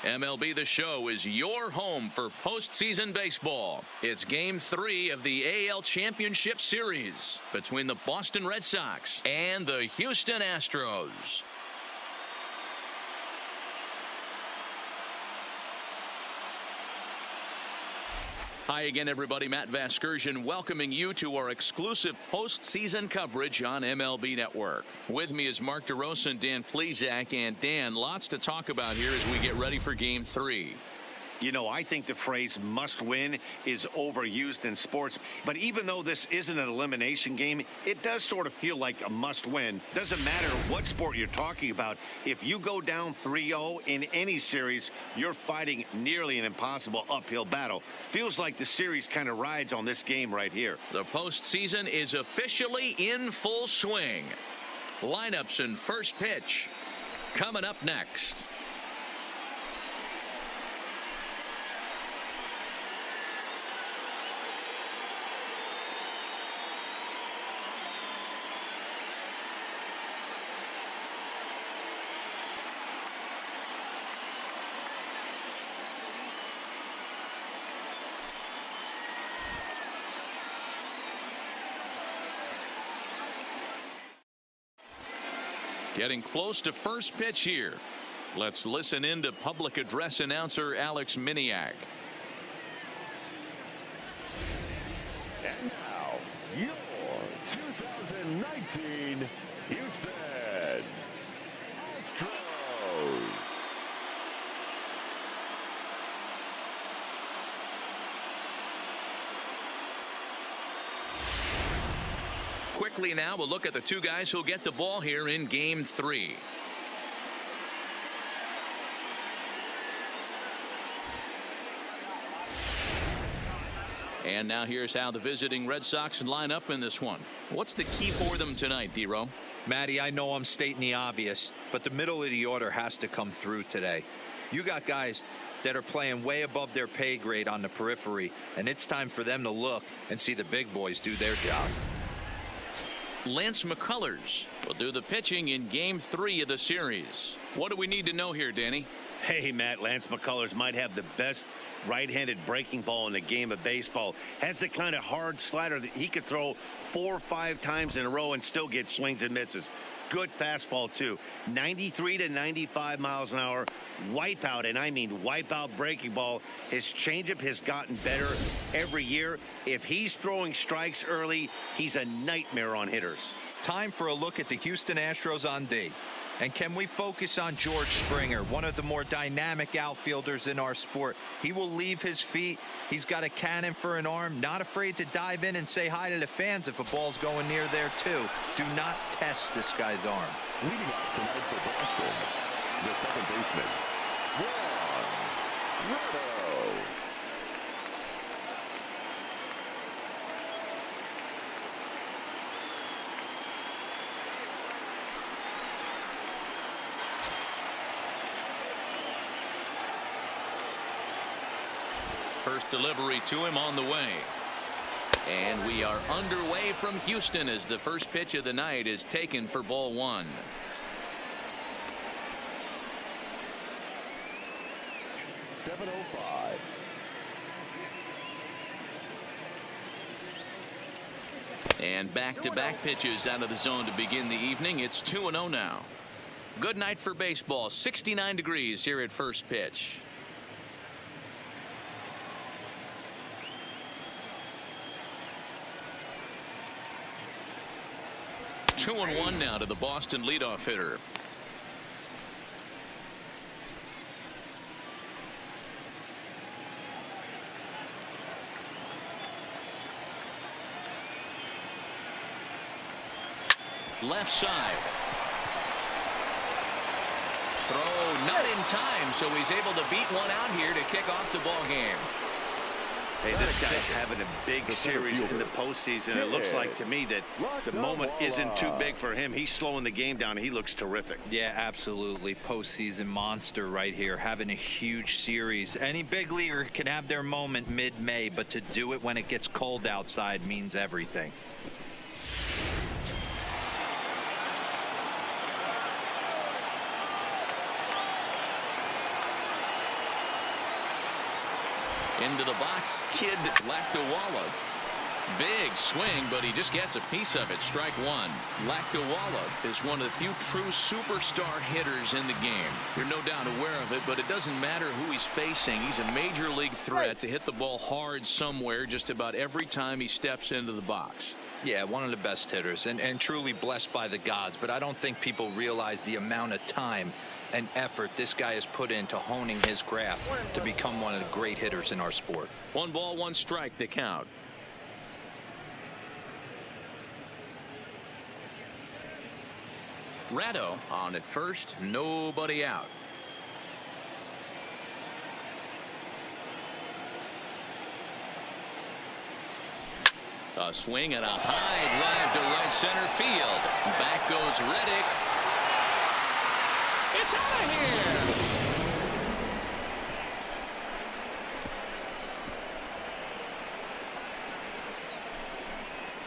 MLB The Show is your home for postseason baseball. It's Game 3 of the AL Championship Series between the Boston Red Sox and the Houston Astros. Hi again, everybody. Matt Vasgersian welcoming you to our exclusive postseason coverage on MLB Network. With me is Mark DeRosa and Dan Plesac. And Dan, lots to talk about here as we get ready for Game 3. You know, I think the phrase must win is overused in sports. But even though this isn't an elimination game, it does sort of feel like a must win. Doesn't matter what sport you're talking about. If you go down 3-0 in any series, you're fighting nearly an impossible uphill battle. Feels like the series kind of rides on this game right here. The postseason is officially in full swing. Lineups and first pitch coming up next. Getting close to first pitch here. Let's listen in to public address announcer Alex Miniak. And now, your 2019 Houston Astros. Quickly now, we'll look at the two guys who'll get the ball here in Game 3. And now here's how the visiting Red Sox line up in this one. What's the key for them tonight, D-Row? Matty, I know I'm stating the obvious, but the middle of the order has to come through today. You got guys that are playing way above their pay grade on the periphery, and it's time for them to look and see the big boys do their job. Lance McCullers will do the pitching in Game 3 of the series. What do we need to know here, Danny? Hey, Matt, Lance McCullers might have the best right-handed breaking ball in the game of baseball. Has the kind of hard slider that he could throw 4 or 5 times in a row and still get swings and misses. Good fastball, too. 93 to 95 miles an hour. Wipeout, and I mean wipeout breaking ball. His changeup has gotten better every year. If he's throwing strikes early, he's a nightmare on hitters. Time for a look at the Houston Astros on D. And can we focus on George Springer, one of the more dynamic outfielders in our sport? He will leave his feet. He's got a cannon for an arm, not afraid to dive in and say hi to the fans if a ball's going near there too. Do not test this guy's arm. Leading off tonight for Boston, the second baseman, Juan Soto. First delivery to him on the way. And we are underway from Houston as the first pitch of the night is taken for ball 1. .705. And back-to-back pitches out of the zone to begin the evening. It's 2-0 now. Good night for baseball. 69 degrees here at first pitch. 2-1 now to the Boston leadoff hitter. Left side. Throw not in time, so he's able to beat one out here to kick off the ball game. Hey, this guy's having a big series in the postseason. It looks like to me that the moment isn't too big for him. He's slowing the game down. He looks terrific. Yeah, absolutely. Postseason monster right here, having a huge series. Any big leaguer can have their moment mid-May, but to do it when it gets cold outside means everything. Into the box, Kid Lakdawala. Big swing, but he just gets a piece of it. Strike one. Lakdawala is one of the few true superstar hitters in the game. You're no doubt aware of it, but it doesn't matter who he's facing. He's a major league threat to hit the ball hard somewhere just about every time he steps into the box. Yeah, one of the best hitters and truly blessed by the gods. But I don't think people realize the amount of time and effort this guy has put into honing his craft to become one of the great hitters in our sport. 1 ball, 1 strike, the count. Ratto on at first, nobody out. A swing and a high drive to right center field. Back goes Reddick. It's out of here.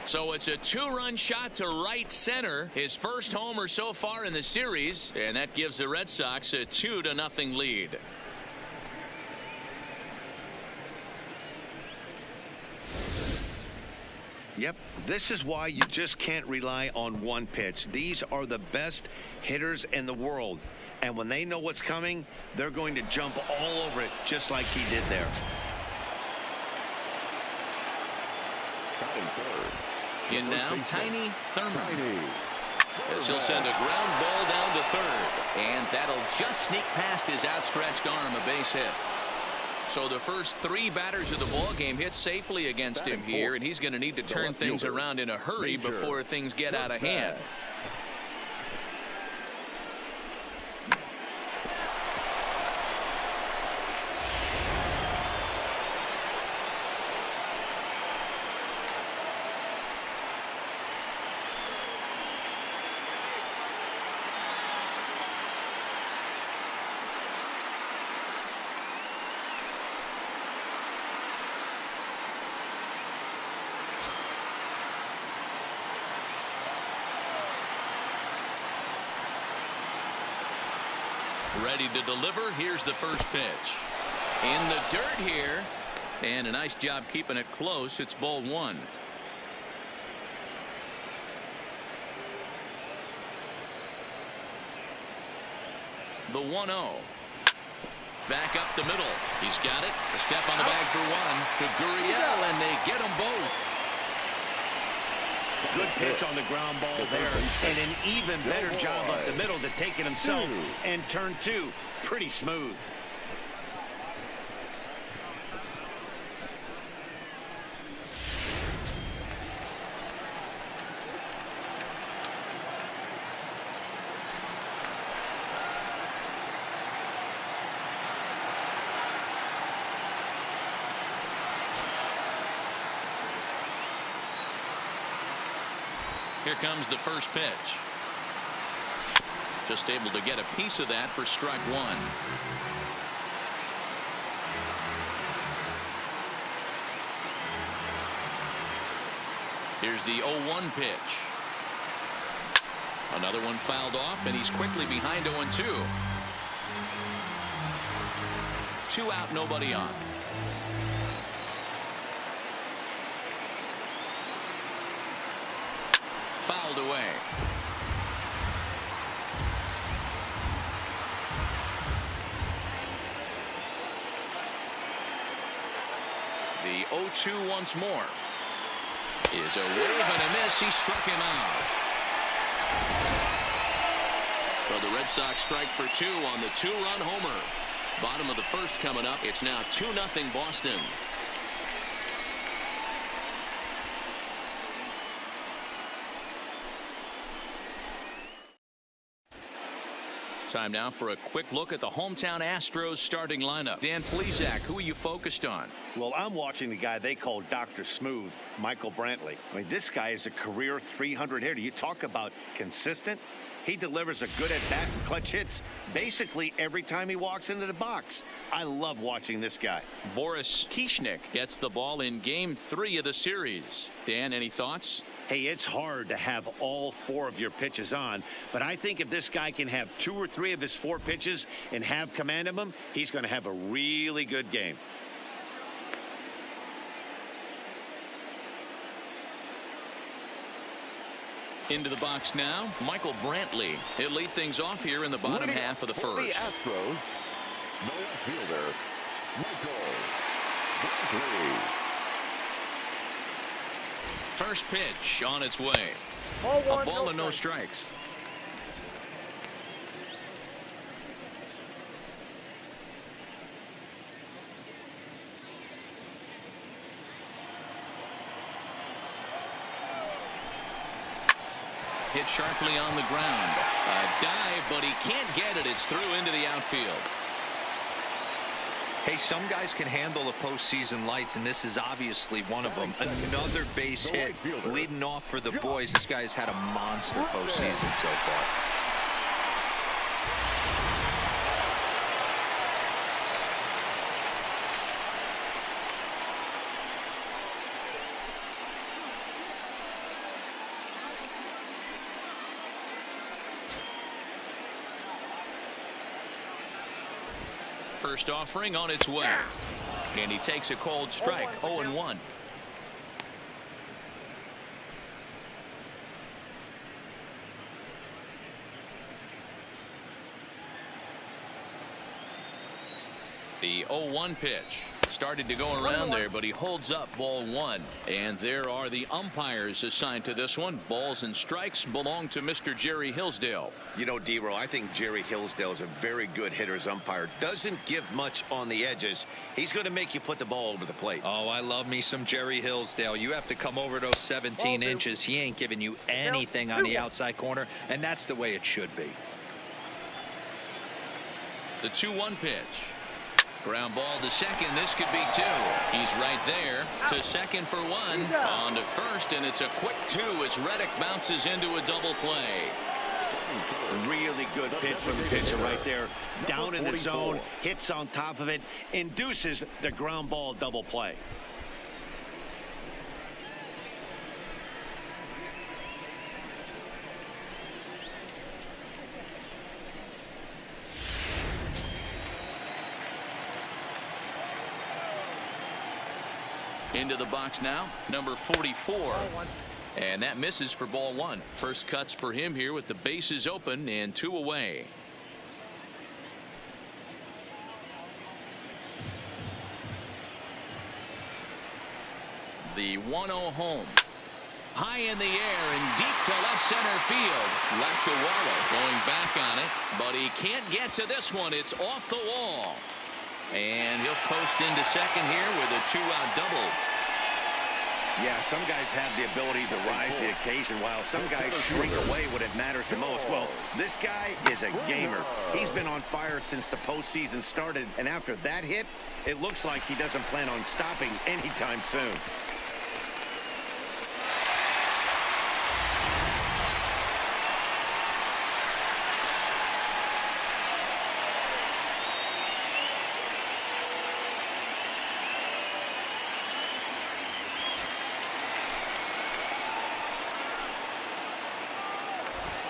So it's a 2-run shot to right center. His first homer so far in the series, and that gives the Red Sox a 2-0 lead. Yep, this is why you just can't rely on one pitch. These are the best hitters in the world. And when they know what's coming, they're going to jump all over it, just like he did there. In now, Tiny Thurman. As he'll send a ground ball down to third. And that'll just sneak past his outstretched arm, a base hit. So the first 3 batters of the ball game hit safely against him here, and he's going to need to turn things around in a hurry before things get out of hand. Ready to deliver. Here's the first pitch. In the dirt here. And a nice job keeping it close. It's ball 1. The 1-0. Back up the middle. He's got it. A step on the bag for 1 to Gurriel, and they get them both. Good pitch on the ground ball there, and an even better job up the middle to take it himself. And turn 2, pretty smooth. Here comes the first pitch. Just able to get a piece of that for strike 1. Here's the 0-1 pitch. Another one fouled off, and he's quickly behind 0-2. 2 out, nobody on. Fouled away. The 0-2 once more. Is a wave and a miss. He struck him out. So the Red Sox strike for 2 on the 2-run homer. Bottom of the first coming up. It's now 2-0 Boston. Time now for a quick look at the hometown Astros starting lineup. Dan Plesac, who are you focused on? Well, I'm watching the guy they call Dr. Smooth, Michael Brantley. I mean, this guy is a career 300 hitter. You talk about consistent. He delivers a good at-bat and clutch hits basically every time he walks into the box. I love watching this guy. Boris Kishnik gets the ball in Game 3 of the series. Dan, any thoughts? Hey, it's hard to have all 4 of your pitches on, but I think if this guy can have 2 or 3 of his 4 pitches and have command of them, he's going to have a really good game. Into the box now, Michael Brantley. He'll lead things off here in the bottom half of the first. The Astros, the left fielder, Michael Brantley. First pitch on its way. A ball and no strikes. Hit sharply on the ground. A dive, but he can't get it. It's through into the outfield. Hey, some guys can handle the postseason lights, and this is obviously one of them. Another base hit leading off for the boys. This guy's had a monster postseason so far. First offering on its way. And he takes a cold strike. 0-1. The 0-1 pitch. Started to go around there, but he holds up ball one. And there are the umpires assigned to this one. Balls and strikes belong to Mr. Jerry Hillsdale. You know, D-Row, I think Jerry Hillsdale is a very good hitter's umpire. Doesn't give much on the edges. He's going to make you put the ball over the plate. Oh, I love me some Jerry Hillsdale. You have to come over those 17 inches. He ain't giving you anything on the outside corner, and that's the way it should be. The 2-1 pitch. Ground ball to second. This could be two. He's right there to second for one. On to first, and it's a quick two as Reddick bounces into a double play. Really good pitch from the pitcher right there. Down in the zone, hits on top of it, induces the ground ball double play. Into the box now, number 44. And that misses for ball one. First cuts for him here with the bases open and two away. The 1-0 home. High in the air and deep to left center field. Left to Wallow going back on it, but he can't get to this one. It's off the wall. And he'll post into second here with a two-out double. Yeah, some guys have the ability to rise to the occasion while some guys shrink away when it matters the most. Well, this guy is a gamer. He's been on fire since the postseason started, and after that hit, it looks like he doesn't plan on stopping anytime soon.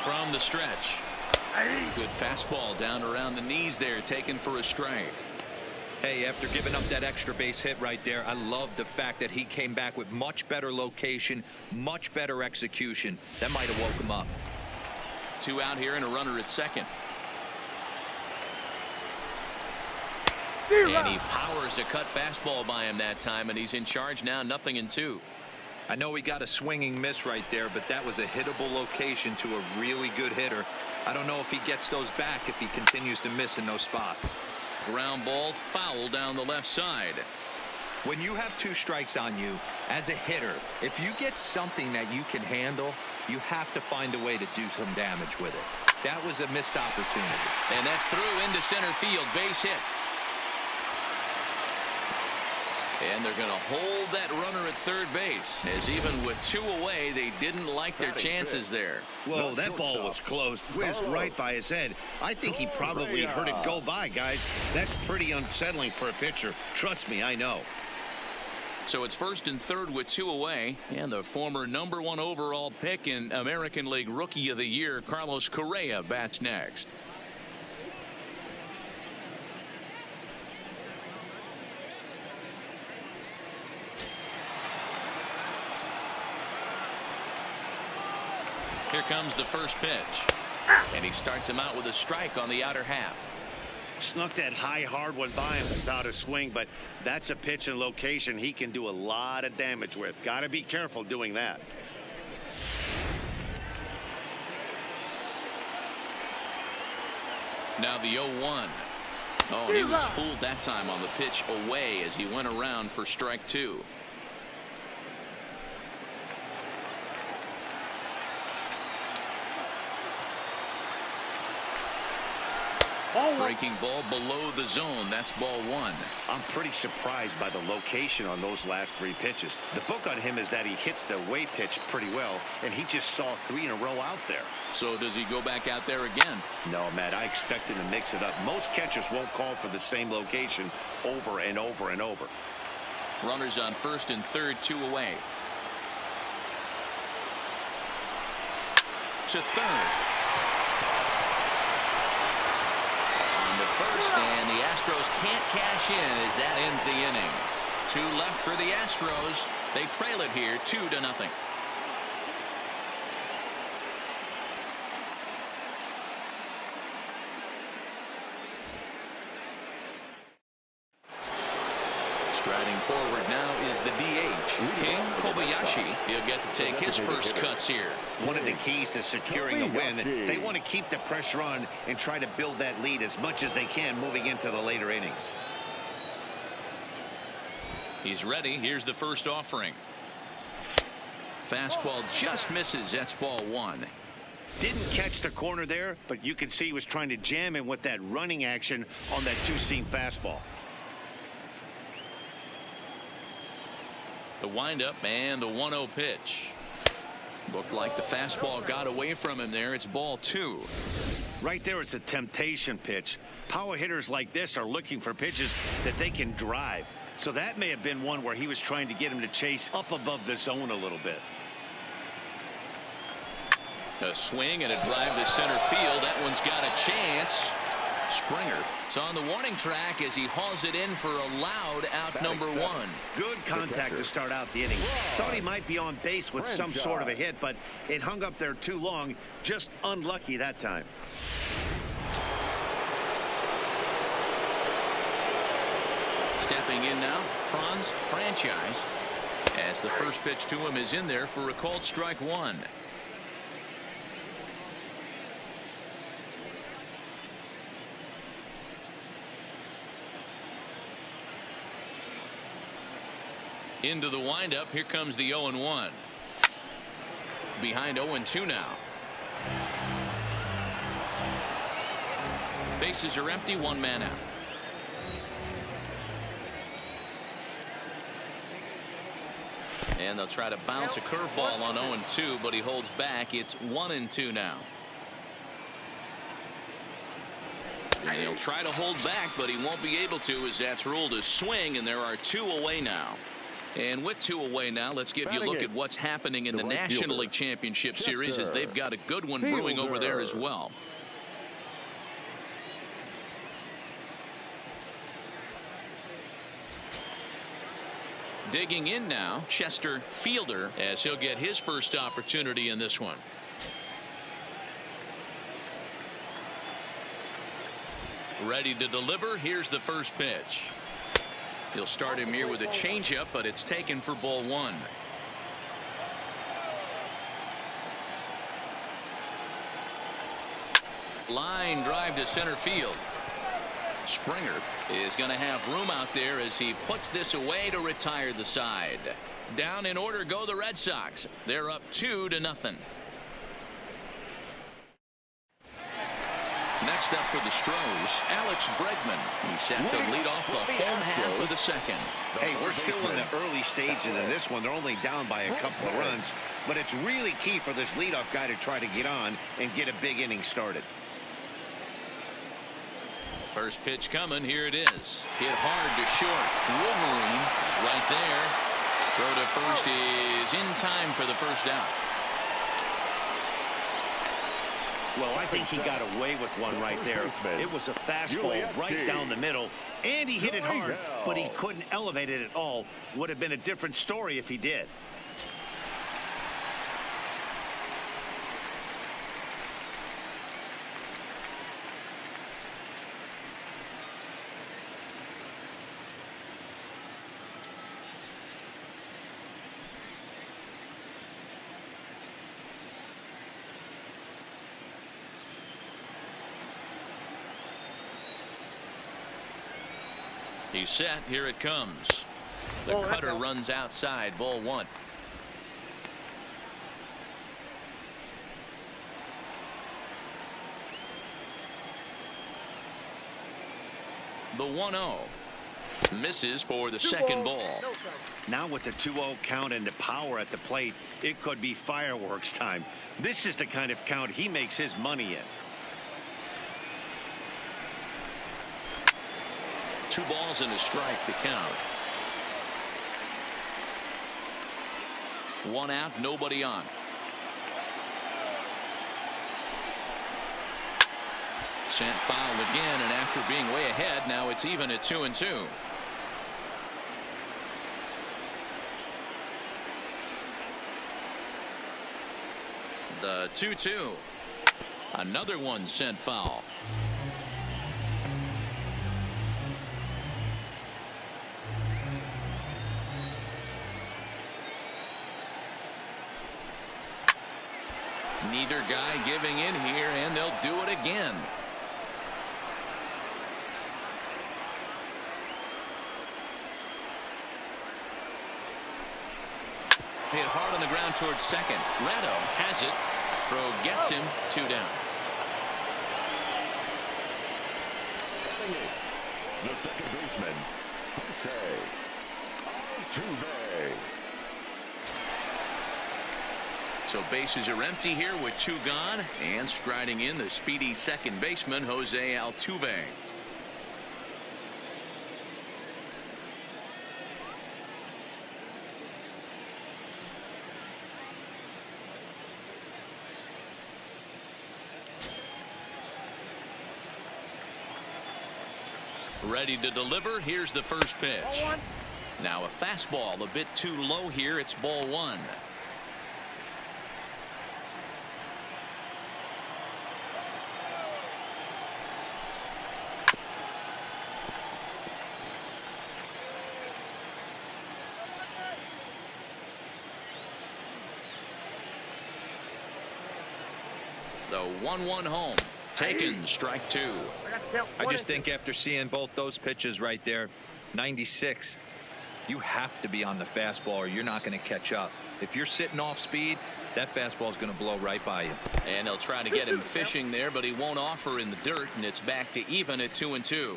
From the stretch. Good fastball down around the knees there, taken for a strike. Hey, after giving up that extra base hit right there, I love the fact that he came back with much better location, much better execution. That might have woke him up. Two out here and a runner at second. And he powers a cut fastball by him that time, and he's in charge now, 0-2. I know he got a swinging miss right there, but that was a hittable location to a really good hitter. I don't know if he gets those back if he continues to miss in those spots. Ground ball foul down the left side. When you have two strikes on you, as a hitter, if you get something that you can handle, you have to find a way to do some damage with it. That was a missed opportunity. And that's through into center field. Base hit. And they're going to hold that runner at third base, as even with two away, they didn't like their chances there. Whoa, that ball was close. Whizzed right by his head. I think he probably heard it go by, guys. That's pretty unsettling for a pitcher. Trust me, I know. So it's first and third with two away, and the former #1 overall pick in American League Rookie of the Year, Carlos Correa, bats next. Here comes the first pitch. And he starts him out with a strike on the outer half. Snuck that high hard one by him without a swing, but that's a pitch and location he can do a lot of damage with. Got to be careful doing that. Now the 0-1. Oh, he was fooled that time on the pitch away as he went around for strike 2. Breaking ball below the zone. That's ball 1. I'm pretty surprised by the location on those last 3 pitches. The book on him is that he hits the away pitch pretty well, and he just saw 3 in a row out there. So does he go back out there again? No, Matt, I expect him to mix it up. Most catchers won't call for the same location over and over and over. Runners on first and third, 2 away. To third. First, and the Astros can't cash in as that ends the inning. 2 left for the Astros. They trail it here 2-0. Striding forward now is the DH, King Kobayashi. He'll get to take his first cuts here. One of the keys to securing a win, they want to keep the pressure on and try to build that lead as much as they can moving into the later innings. He's ready. Here's the first offering. Fastball just misses. That's ball 1. Didn't catch the corner there, but you can see he was trying to jam him with that running action on that 2-seam fastball. The windup and the 1-0 pitch. Looked like the fastball got away from him there. It's ball 2. Right there, it's a temptation pitch. Power hitters like this are looking for pitches that they can drive. So that may have been one where he was trying to get him to chase up above the zone a little bit. A swing and a drive to center field. That one's got a chance. Springer is on the warning track as he hauls it in for a loud out number 1. Good contact to start out the inning. Thought he might be on base with some sort of a hit, but it hung up there too long. Just unlucky that time. Stepping in now, Franz Franchise, as the first pitch to him is in there for a called strike 1. Into the windup. Here comes the 0-1. Behind 0-2 now. Bases are empty. 1 man out. And they'll try to bounce a curveball on 0-2, but he holds back. It's 1-2 now. And he'll try to hold back, but he won't be able to, as that's ruled a swing, and there are 2 away now. And with 2 away now, let's give you a look at what's happening in the National League Championship Series, as they've got a good one brewing over there as well. Digging in now, Chester Fielder, as he'll get his first opportunity in this one. Ready to deliver. Here's the first pitch. He'll start him here with a changeup, but it's taken for ball 1. Line drive to center field. Springer is going to have room out there as he puts this away to retire the side. Down in order go the Red Sox. They're up 2-0. Next up for the Stros, Alex Bregman. He's set to lead off the home half of the second. Hey, we're still in the early stages of this one. They're only down by a couple of runs, but it's really key for this leadoff guy to try to get on and get a big inning started. First pitch coming. Here it is. Hit hard to short. Wolverine is right there. Throw to first is in time for the first out. Well, I think he got away with one right there. It was a fastball right down the middle, and he hit it hard, but he couldn't elevate it at all. Would have been a different story if he did. He's set. Here it comes. The cutter runs outside. Ball 1. The 1-0 misses for the second ball. Now with the 2-0 count and the power at the plate, it could be fireworks time. This is the kind of count he makes his money in. 2 balls and a strike to count. 1 out, nobody on. Sent foul again, and after being way ahead, now it's even at 2-2. The 2-2. Another one sent foul. Neither guy giving in here, and they'll do it again. Hit hard on the ground towards second. Ratto has it. Throw gets him. 2 down. The second baseman, Altuve. So bases are empty here with 2 gone, and striding in the speedy second baseman Jose Altuve. Ready to deliver. Here's the first pitch. Now a fastball a bit too low here. It's ball 1. The 1-1 home. Taken. Strike 2. I just think after seeing both those pitches right there, 96, you have to be on the fastball or you're not going to catch up. If you're sitting off speed, that fastball is going to blow right by you. And they'll try to get him fishing there, but he won't offer in the dirt, and it's back to even at 2-2.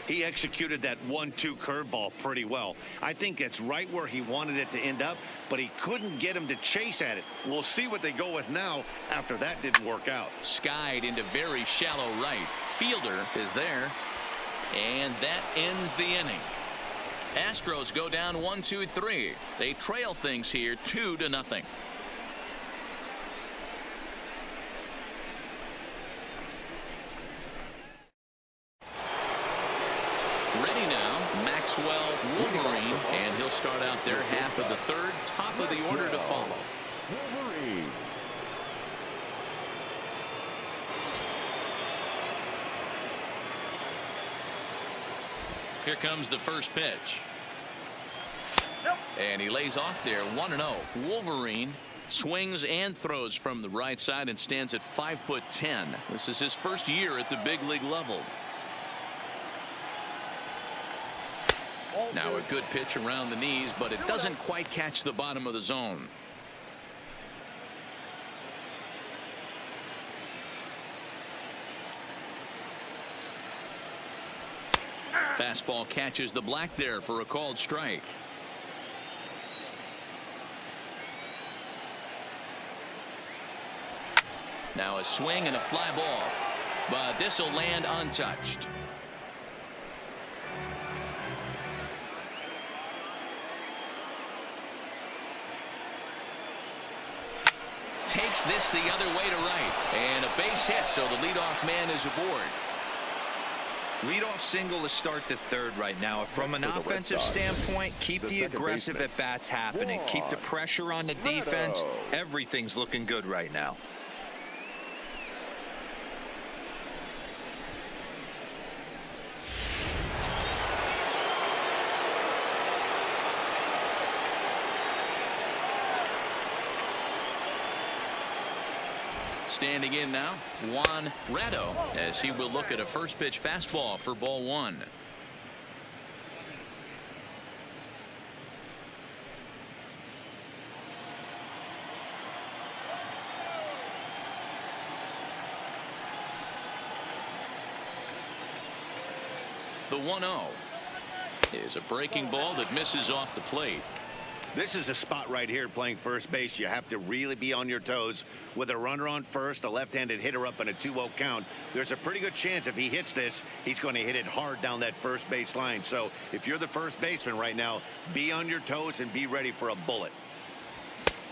He executed that 1-2 curveball pretty well. I think that's right where he wanted it to end up, but he couldn't get him to chase at it. We'll see what they go with now after that didn't work out. Skied into very shallow right. Fielder is there, and that ends the inning. Astros go down 1-2-3. They trail things here 2-0. Ready now, Maxwell Wolverine, and he'll start out there half of the third, top of the order to follow. Wolverine. Here comes the first pitch. And he lays off there. 1-0. Wolverine swings and throws from the right side and stands at 5'10". This is his first year at the big league level. Now a good pitch around the knees, but it doesn't quite catch the bottom of the zone. Fastball catches the black there for a called strike. Now a swing and a fly ball, but this will land untouched. Takes this the other way to right, and a base hit, so the leadoff man is aboard. Leadoff single to start the third right now. From an offensive standpoint, keep the aggressive at-bats happening. Keep the pressure on the defense. Everything's looking good right now. Standing in now, Juan Ratto, as he will look at a first pitch fastball for ball 1. The 1-0 is a breaking ball that misses off the plate. This is a spot right here playing first base. You have to really be on your toes. With a runner on first, a left-handed hitter up in a 2-0 count, there's a pretty good chance if he hits this, he's going to hit it hard down that first base line. So if you're the first baseman right now, be on your toes and be ready for a bullet.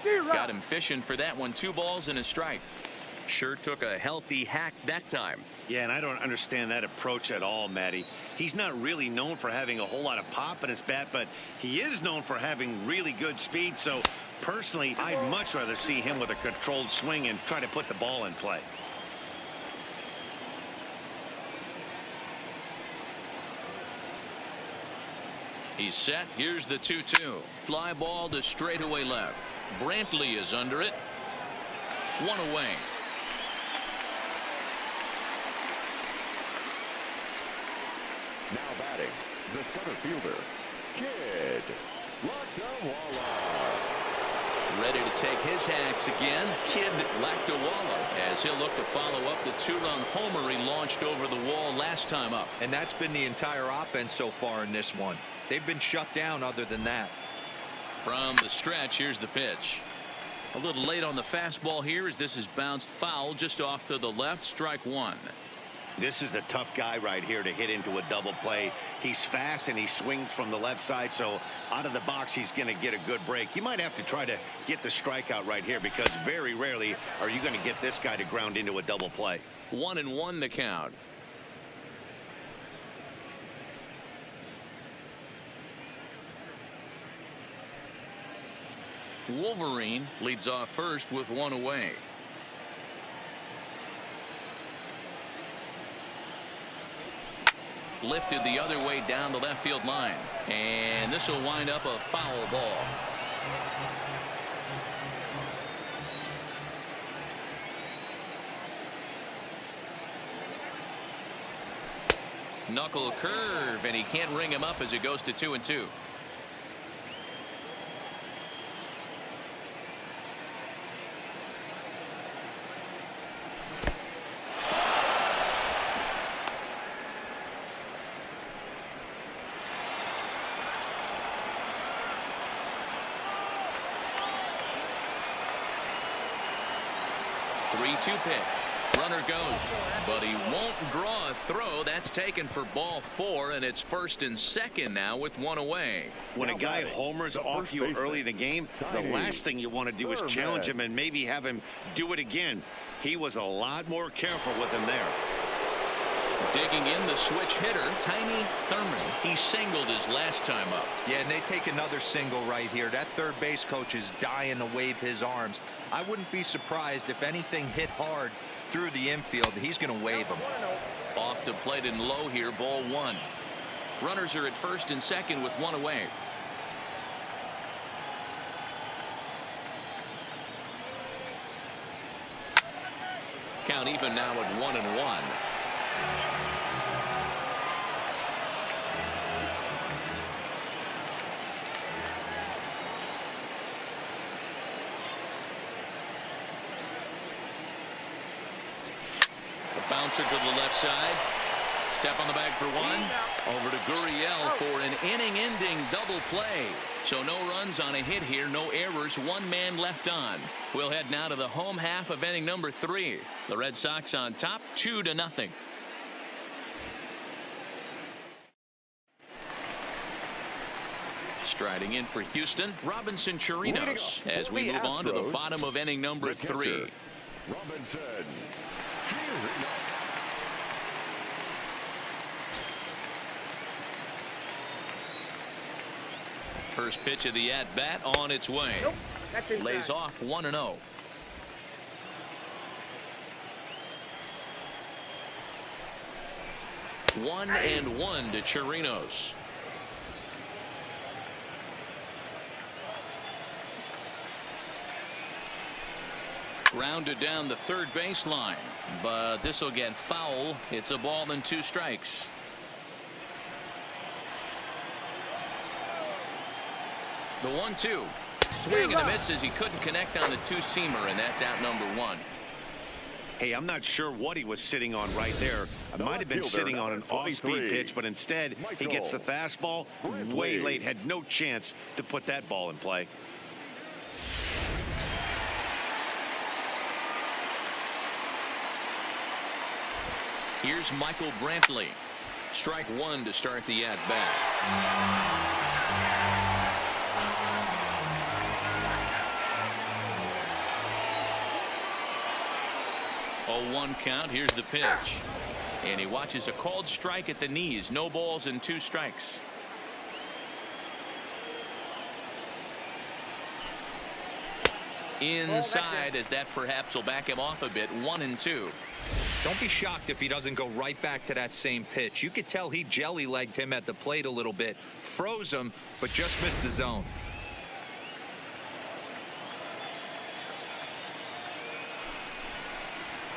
Got him fishing for that one. 2 balls and a strike. Sure took a healthy hack that time. Yeah, and I don't understand that approach at all, Matty. He's not really known for having a whole lot of pop in his bat, but he is known for having really good speed. So personally, I'd much rather see him with a controlled swing and try to put the ball in play. He's set. Here's the 2-2. Fly ball to straightaway left. Brantley is under it. 1 away. Now batting, the center fielder, Kidd. Lakdawalla. Ready to take his hacks again. Kidd Lakdawalla, as he'll look to follow up the 2-run homer he launched over the wall last time up. And that's been the entire offense so far in this one. They've been shut down other than that. From the stretch, here's the pitch. A little late on the fastball here as this is bounced foul just off to the left. Strike 1. This is a tough guy right here to hit into a double play. He's fast and he swings from the left side, so out of the box he's going to get a good break. You might have to try to get the strikeout right here because very rarely are you going to get this guy to ground into a double play. 1-1 the count. Wolverine leads off first with 1 away. Lifted the other way down the left field line, and this will wind up a foul ball. Knuckle curve, and he can't ring him up as it goes to 2-2. Pitch. Runner goes, but he won't draw a throw. That's taken for ball 4, and it's first and second now with 1 away. When a guy homers off you early in the game, the last thing you want to do is challenge him and maybe have him do it again. He was a lot more careful with him there. Digging in the switch hitter, Tiny Thurman. He singled his last time up. Yeah, and they take another single right here. That third base coach is dying to wave his arms. I wouldn't be surprised if anything hit hard through the infield. He's going to wave him. Off the plate and low here, ball 1. Runners are at first and second with 1 away. Count even now at 1-1. Bouncer to the left side. Step on the bag for 1. Over to Gurriel for an inning-ending double play. So no runs on a hit here, no errors, 1 man left on. We'll head now to the home half of inning number 3. The Red Sox on top, 2-0. Striding in for Houston, Robinson Chirinos, as we move on to the bottom of inning number 3. Robinson. First pitch of the at-bat on its way. Lays off 1-0. One and 1 to Chirinos. Grounded down the third baseline, but this will get foul. It's a ball and 2 strikes. The 1-2. Swing and a miss as he couldn't connect on the 2-seamer, and that's out number 1. Hey, I'm not sure what he was sitting on right there. It might have been sitting on an off-speed pitch, but instead he gets the fastball way late. Had no chance to put that ball in play. Here's Michael Brantley. Strike one to start the at-bat. 0-1 count. Here's the pitch. And he watches a called strike at the knees. No balls and 2 strikes. Inside, as that perhaps will back him off a bit. 1-2. Don't be shocked if he doesn't go right back to that same pitch. You could tell he jelly-legged him at the plate a little bit. Froze him, but just missed the zone.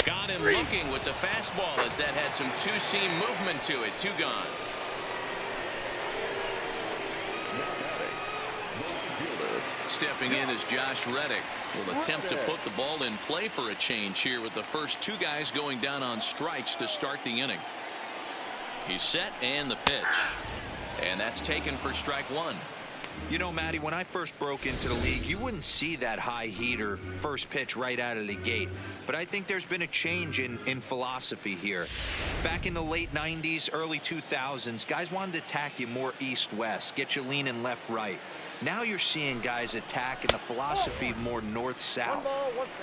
Got him looking with the fastball, as that had some two-seam movement to it. 2 gone. Stepping in is Josh Reddick. Will attempt to put the ball in play for a change here, with the first 2 guys going down on strikes to start the inning. He's set, and the pitch. And that's taken for strike 1. You know, Matty, when I first broke into the league, you wouldn't see that high heater first pitch right out of the gate. But I think there's been a change in philosophy here. Back in the late 90s, early 2000s, guys wanted to attack you more east-west, get you leaning left-right. Now you're seeing guys attack in the philosophy more north-south.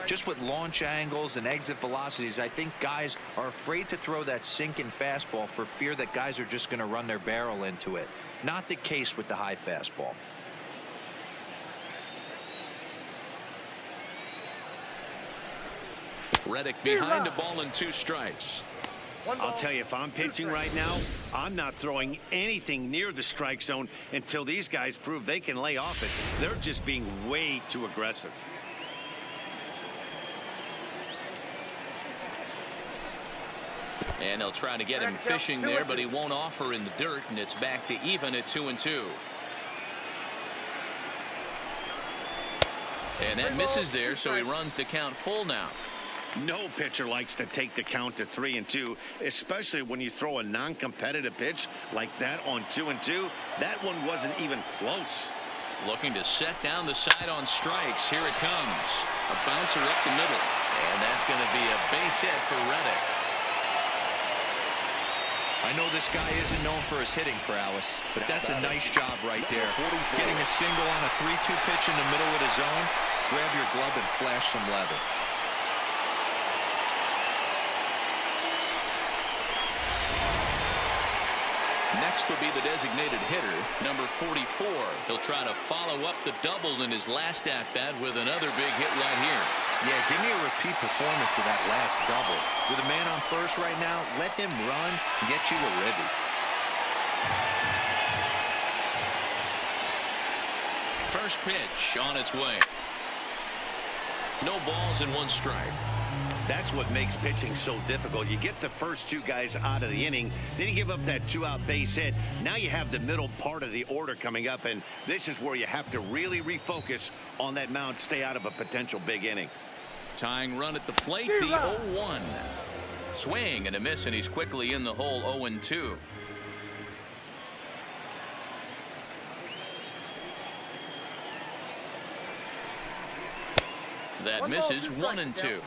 Just with launch angles and exit velocities, I think guys are afraid to throw that sinking fastball for fear that guys are just going to run their barrel into it. Not the case with the high fastball. Reddick behind a ball and 2 strikes. I'll tell you, if I'm pitching right now, I'm not throwing anything near the strike zone until these guys prove they can lay off it. They're just being way too aggressive. And they'll try to get him fishing there, but he won't offer in the dirt, and it's back to even at 2-2. And that misses there, so he runs the count full now. No pitcher likes to take the count to 3-2, especially when you throw a non-competitive pitch like that on 2-2. That one wasn't even close. Looking to set down the side on strikes. Here it comes. A bouncer up the middle. And that's going to be a base hit for Reddick. I know this guy isn't known for his hitting prowess, but that's a nice job right there. Getting a single on a 3-2 pitch in the middle of the zone. Grab your glove and flash some leather. Next will be the designated hitter, number 44. He'll try to follow up the double in his last at-bat with another big hit right here. Yeah, give me a repeat performance of that last double. With a man on first right now, let him run and get you a ribby. First pitch on its way. No balls and 1 strike. That's what makes pitching so difficult. You get the first 2 guys out of the inning, then you give up that 2-out base hit. Now you have the middle part of the order coming up, and this is where you have to really refocus on that mound, stay out of a potential big inning. Tying run at the plate, the 0-1. Swing and a miss, and he's quickly in the hole. 0-2. That misses. 1-2.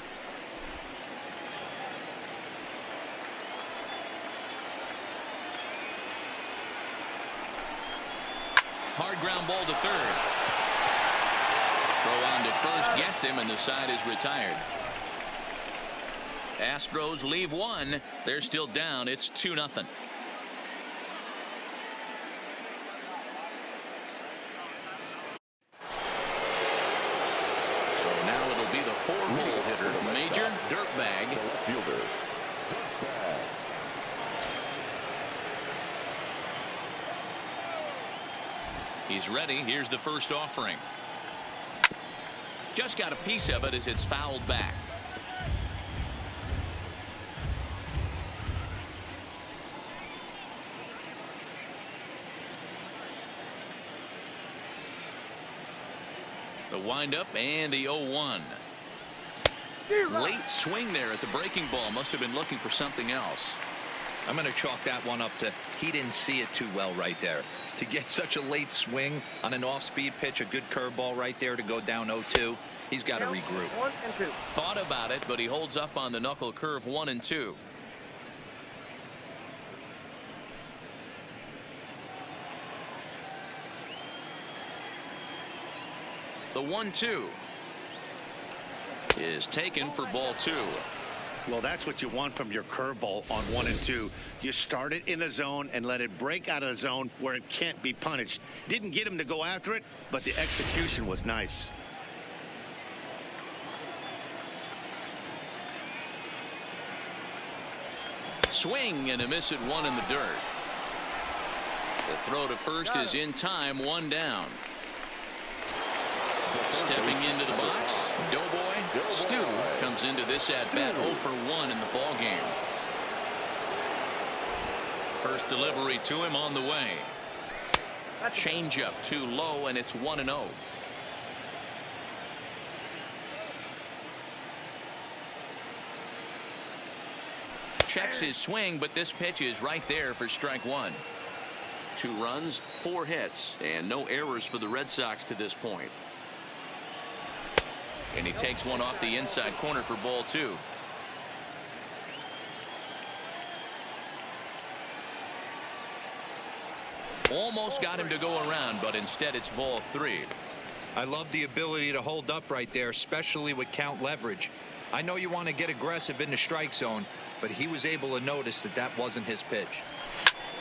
Hard ground ball to third. Throw on to first gets him, and the side is retired. Astros leave 1. They're still down. It's 2-0. So now it'll be the 4-hole hitter, Major Dirtbag. He's ready. Here's the first offering. Just got a piece of it as it's fouled back. The windup and the 0-1. Late swing there at the breaking ball. Must have been looking for something else. I'm going to chalk that one up to he didn't see it too well right there. To get such a late swing on an off-speed pitch, a good curveball right there to go down 0-2. He's got to regroup. 1-2. Thought about it, but he holds up on the knuckle curve. 1-2. The 1-2 is taken for ball 2. Well, that's what you want from your curveball on 1 and 2. You start it in the zone and let it break out of the zone where it can't be punished. Didn't get him to go after it, but the execution was nice. Swing and a miss at 1 in the dirt. The throw to first is in time. 1 down. Stepping into the box, Doughboy Stu comes into this at bat 0 for 1 in the ball game. First delivery to him on the way. Changeup too low, and it's 1-0. Checks his swing, but this pitch is right there for strike 1. 2 runs, 4 hits, and no errors for the Red Sox to this point. And he takes one off the inside corner for ball 2. Almost got him to go around, but instead it's ball 3. I love the ability to hold up right there, especially with count leverage. I know you want to get aggressive in the strike zone, but he was able to notice that that wasn't his pitch.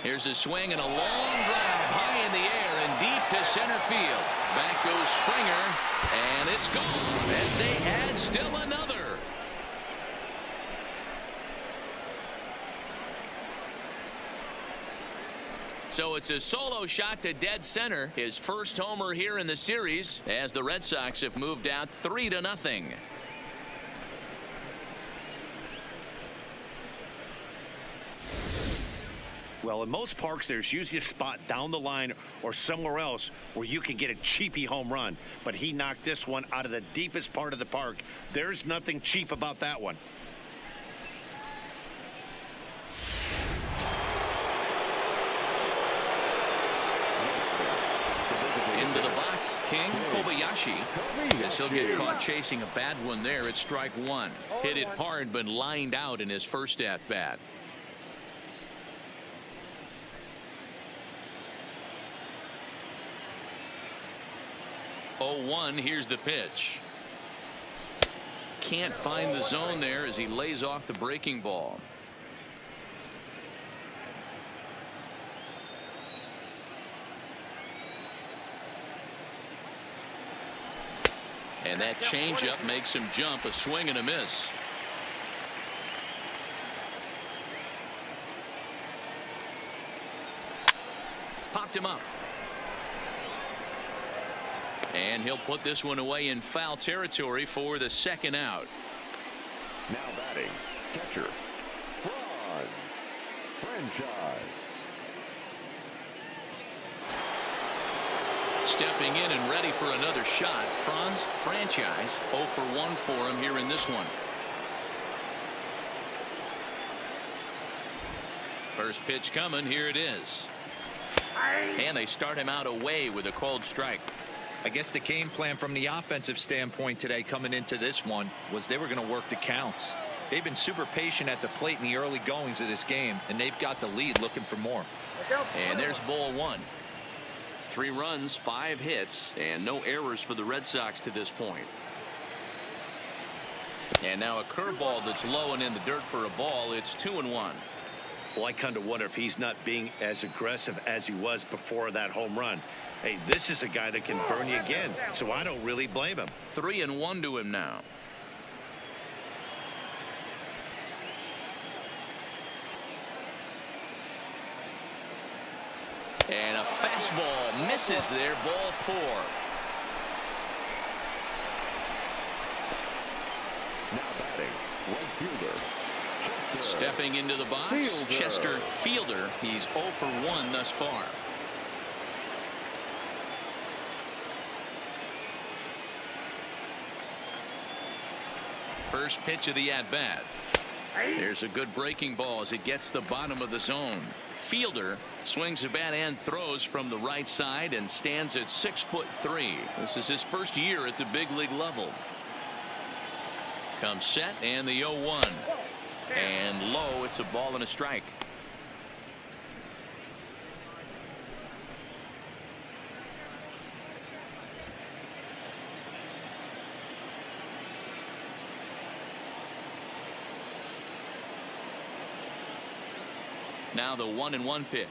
Here's a swing and a long drive high in the air and deep to center field. Back goes Springer, and it's gone as they add still another. So it's a solo shot to dead center. His first homer here in the series as the Red Sox have moved out 3-0. Well, in most parks, there's usually a spot down the line or somewhere else where you can get a cheapy home run. But he knocked this one out of the deepest part of the park. There's nothing cheap about that one. Into the box, King Kobayashi. Guess he'll get caught chasing a bad one there at strike 1. Hit it hard, but lined out in his first at bat. 0-1. Here's the pitch. Can't find the zone there as he lays off the breaking ball. And that changeup makes him jump. A swing and a miss. Popped him up. And he'll put this one away in foul territory for the second out. Now batting, catcher, Franchise. Stepping in and ready for another shot. Franz Franchise 0 for 1 for him here in this one. First pitch coming. Here it is. And they start him out away with a called strike. I guess the game plan from the offensive standpoint today coming into this one was they were going to work the counts. They've been super patient at the plate in the early goings of this game, and they've got the lead looking for more. And there's ball 1. 3 runs, 5 hits, and no errors for the Red Sox to this point. And now a curveball that's low and in the dirt for a ball. It's 2-1. Well, I kind of wonder if he's not being as aggressive as he was before that home run. Hey, this is a guy that can burn you again, so I don't really blame him. 3-1 to him now. And a fastball misses there. Ball 4. Now batting, right fielder. Stepping into the box, Fielder. Chester Fielder. He's 0 for 1 thus far. First pitch of the at-bat. There's a good breaking ball as it gets the bottom of the zone. Fielder swings the bat and throws from the right side and stands at 6'3". This is his first year at the big league level. Comes set and the 0-1. And low, it's a ball and a strike. Now the 1-1 pitch.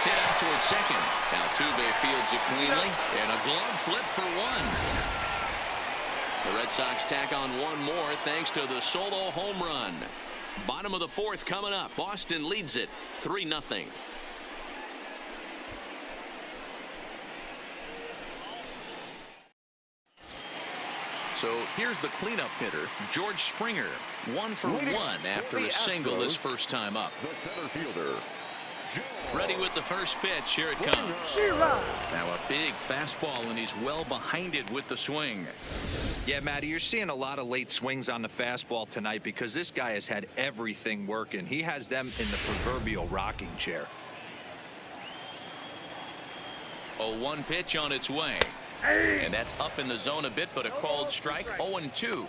Hit out towards second. Altuve fields it cleanly, and a glove flip for one. The Red Sox tack on one more thanks to the solo home run. Bottom of the fourth coming up. Boston leads it 3-0. So here's the cleanup hitter, George Springer, 1 for 1 after a single his first time up. The center fielder. Ready with the first pitch. Here it comes. Now a big fastball, and he's well behind it with the swing. Yeah, Matty, you're seeing a lot of late swings on the fastball tonight because this guy has had everything working. He has them in the proverbial rocking chair. 0-1 pitch on its way. And that's up in the zone a bit, but a called strike. 0-2.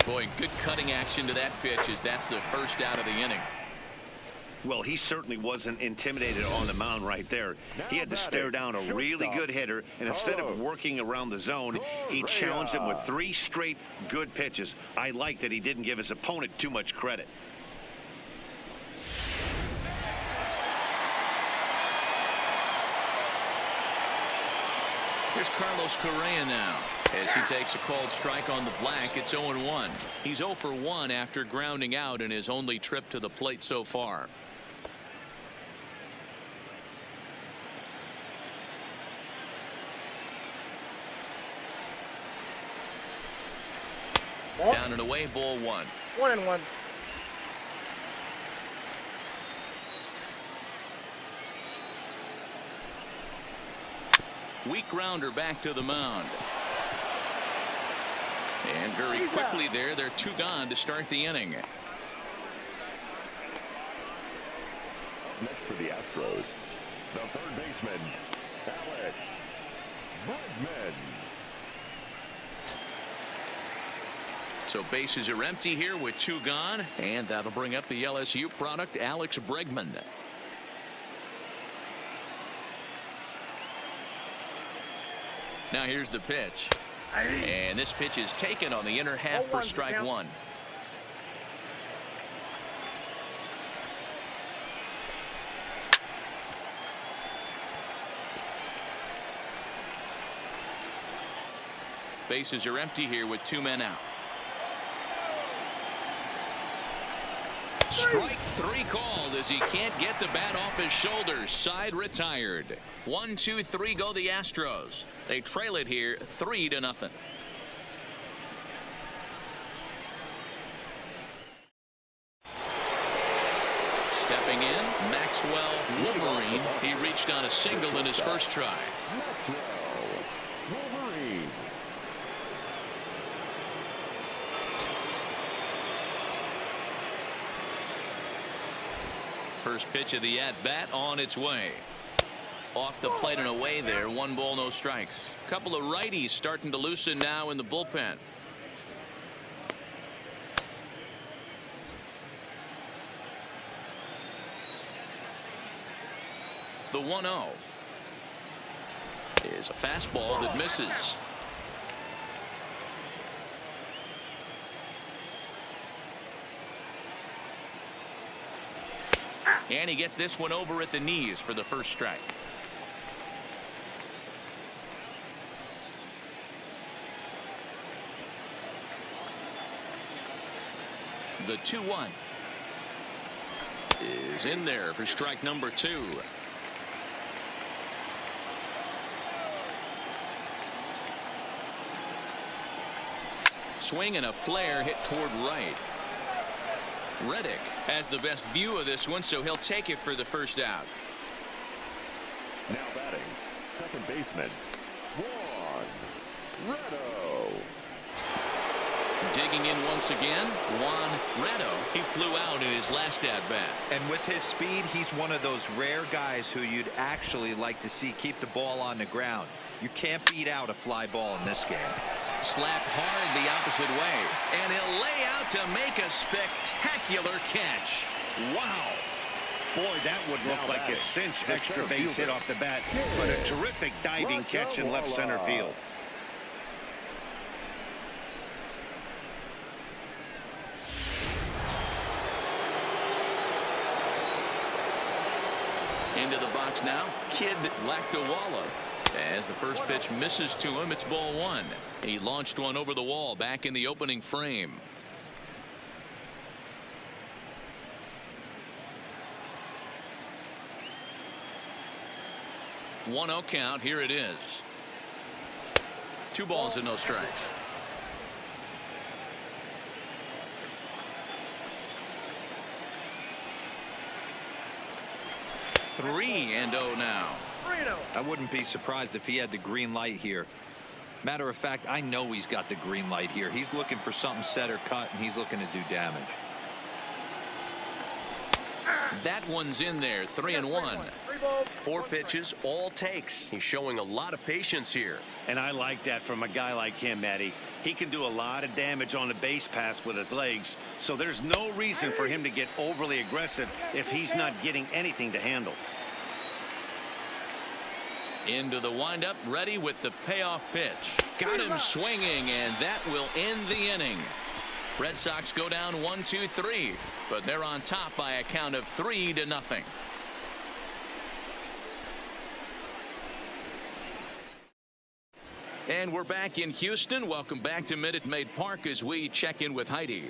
Boy, good cutting action to that pitch as that's the first out of the inning. Well, he certainly wasn't intimidated on the mound right there. He had to stare down a really good hitter, and instead of working around the zone, he challenged him with 3 straight good pitches. I like that he didn't give his opponent too much credit. Here's Carlos Correa now as he takes a called strike on the black. It's 0-1. He's 0 for 1 after grounding out in his only trip to the plate so far. Down and away, ball 1. 1-1. Weak grounder back to the mound. And very quickly there, they're 2 gone to start the inning. Next for the Astros, the third baseman, Alex Bregman. So bases are empty here with 2 gone, and that'll bring up the LSU product, Alex Bregman. Now here's the pitch. And this pitch is taken on the inner half for strike 1. Bases are empty here with 2 men out. Strike 3 called as he can't get the bat off his shoulders. Side retired. 1, 2, 3 go the Astros. They trail it here 3-0. Stepping in, Maxwell Wolverine. He reached on a single in his first try. Maxwell Wolverine. First pitch of the at-bat on its way. Off the plate and away there. 1 ball, no strikes. Couple of righties starting to loosen now in the bullpen. The 1-0 is a fastball that misses. And he gets this one over at the knees for the first strike. The 2-1 is in there for strike number 2. Swing and a flare hit toward right. Reddick has the best view of this one, so he'll take it for the first out. second baseman, Juan Reto. Digging in once again, Juan Reto. He flew out in his last at-bat. And with his speed, he's one of those rare guys who you'd actually like to see keep the ball on the ground. You can't beat out a fly ball in this game. Slapped hard the opposite way, and he'll lay out to make a spectacular catch. Wow. Boy, that would look like a cinch extra base hit off the bat, but a terrific diving catch in left center field. Into the box now, Kid Lakdawala. As the first pitch misses to him, it's ball one. He launched one over the wall back in the opening frame. 1-0 count. Here it is. 2 balls and no strikes. Three and 0 now. I wouldn't be surprised if he had the green light here. Matter of fact, I know he's got the green light here. He's looking for something set or cut, and he's looking to do damage. That one's in there. 3-1. 4 pitches, all takes. He's showing a lot of patience here. And I like that from a guy like him, Matty. He can do a lot of damage on the base pass with his legs, so there's no reason for him to get overly aggressive if he's not getting anything to handle. Into the windup, ready with the payoff pitch. Got him swinging, and that will end the inning. Red Sox go down 1-2-3, but they're on top by a count of 3-0. And we're back in Houston. Welcome back to Minute Maid Park as we check in with Heidi.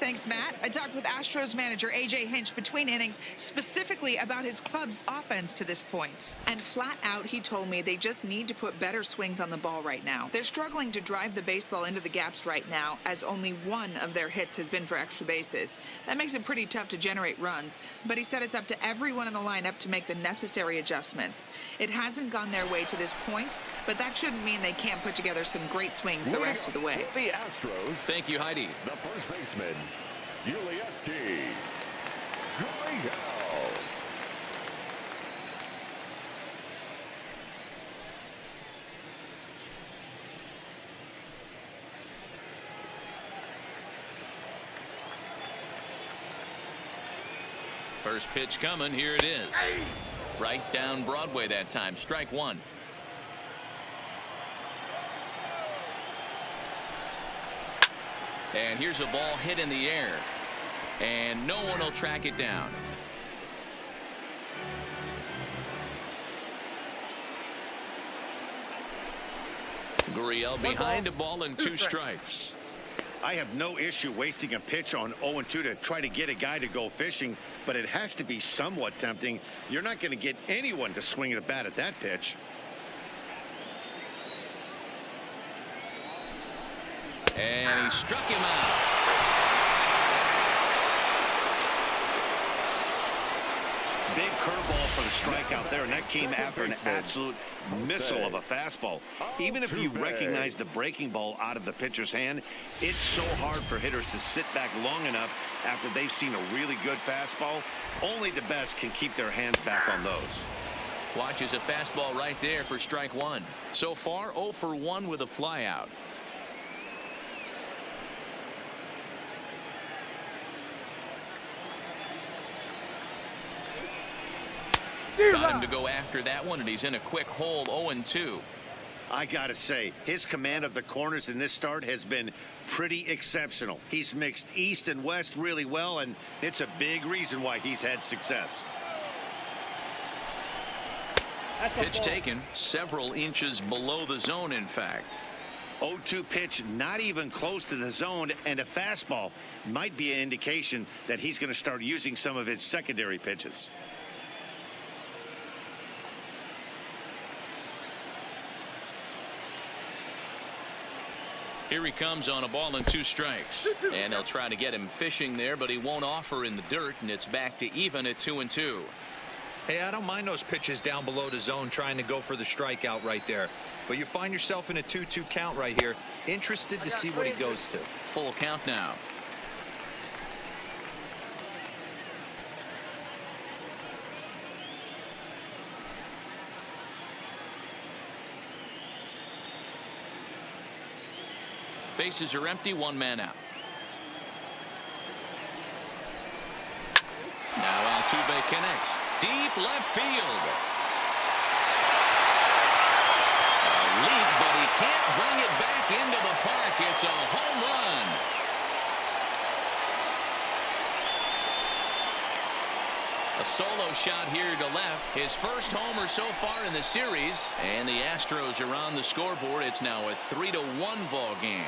Thanks, Matt. I talked with Astros manager A.J. Hinch between innings, specifically about his club's offense to this point. And flat out, he told me they just need to put better swings on the ball right now. They're struggling to drive the baseball into the gaps right now, as only one of their hits has been for extra bases. That makes it pretty tough to generate runs, but he said it's up to everyone in the lineup to make the necessary adjustments. It hasn't gone their way to this point, but that shouldn't mean they can't put together some great swings the rest of the way. The Astros. Thank you, Heidi. The first baseman, Ulieski Gurriel. First pitch coming. Here it is. Right down Broadway that time. Strike one. And here's a ball hit in the air. And no one will track it down. Gurriel behind a ball and 2 strikes. I have no issue wasting a pitch on 0-2 to try to get a guy to go fishing, but it has to be somewhat tempting. You're not going to get anyone to swing the bat at that pitch. And he struck him out. Big curveball for the strikeout there, and that came after an absolute missile of a fastball. Even if you recognize the breaking ball out of the pitcher's hand, it's so hard for hitters to sit back long enough after they've seen a really good fastball. Only the best can keep their hands back on those. Watches a fastball right there for strike one. So far 0 for 1 with a flyout. Got him to go after that one, and he's in a quick hole. 0-2. I gotta say, his command of the corners in this start has been pretty exceptional. He's mixed east and west really well, and it's a big reason why he's had success. Pitch taken several inches below the zone, in fact. 0-2 pitch, not even close to the zone, and a fastball might be an indication that he's going to start using some of his secondary pitches. Here he comes on a ball and 2 strikes. And they'll try to get him fishing there, but he won't offer in the dirt, and it's back to even at 2-2. Hey, I don't mind those pitches down below the zone trying to go for the strikeout right there. But you find yourself in a 2-2 count right here. Interested to see what he goes to. Full count now. Bases are empty, one man out. Now Altuve connects. Deep left field. A leap, but he can't bring it back into the park. It's a home run. A solo shot here to left. His first homer so far in the series. And the Astros are on the scoreboard. It's now a 3-1 ball game.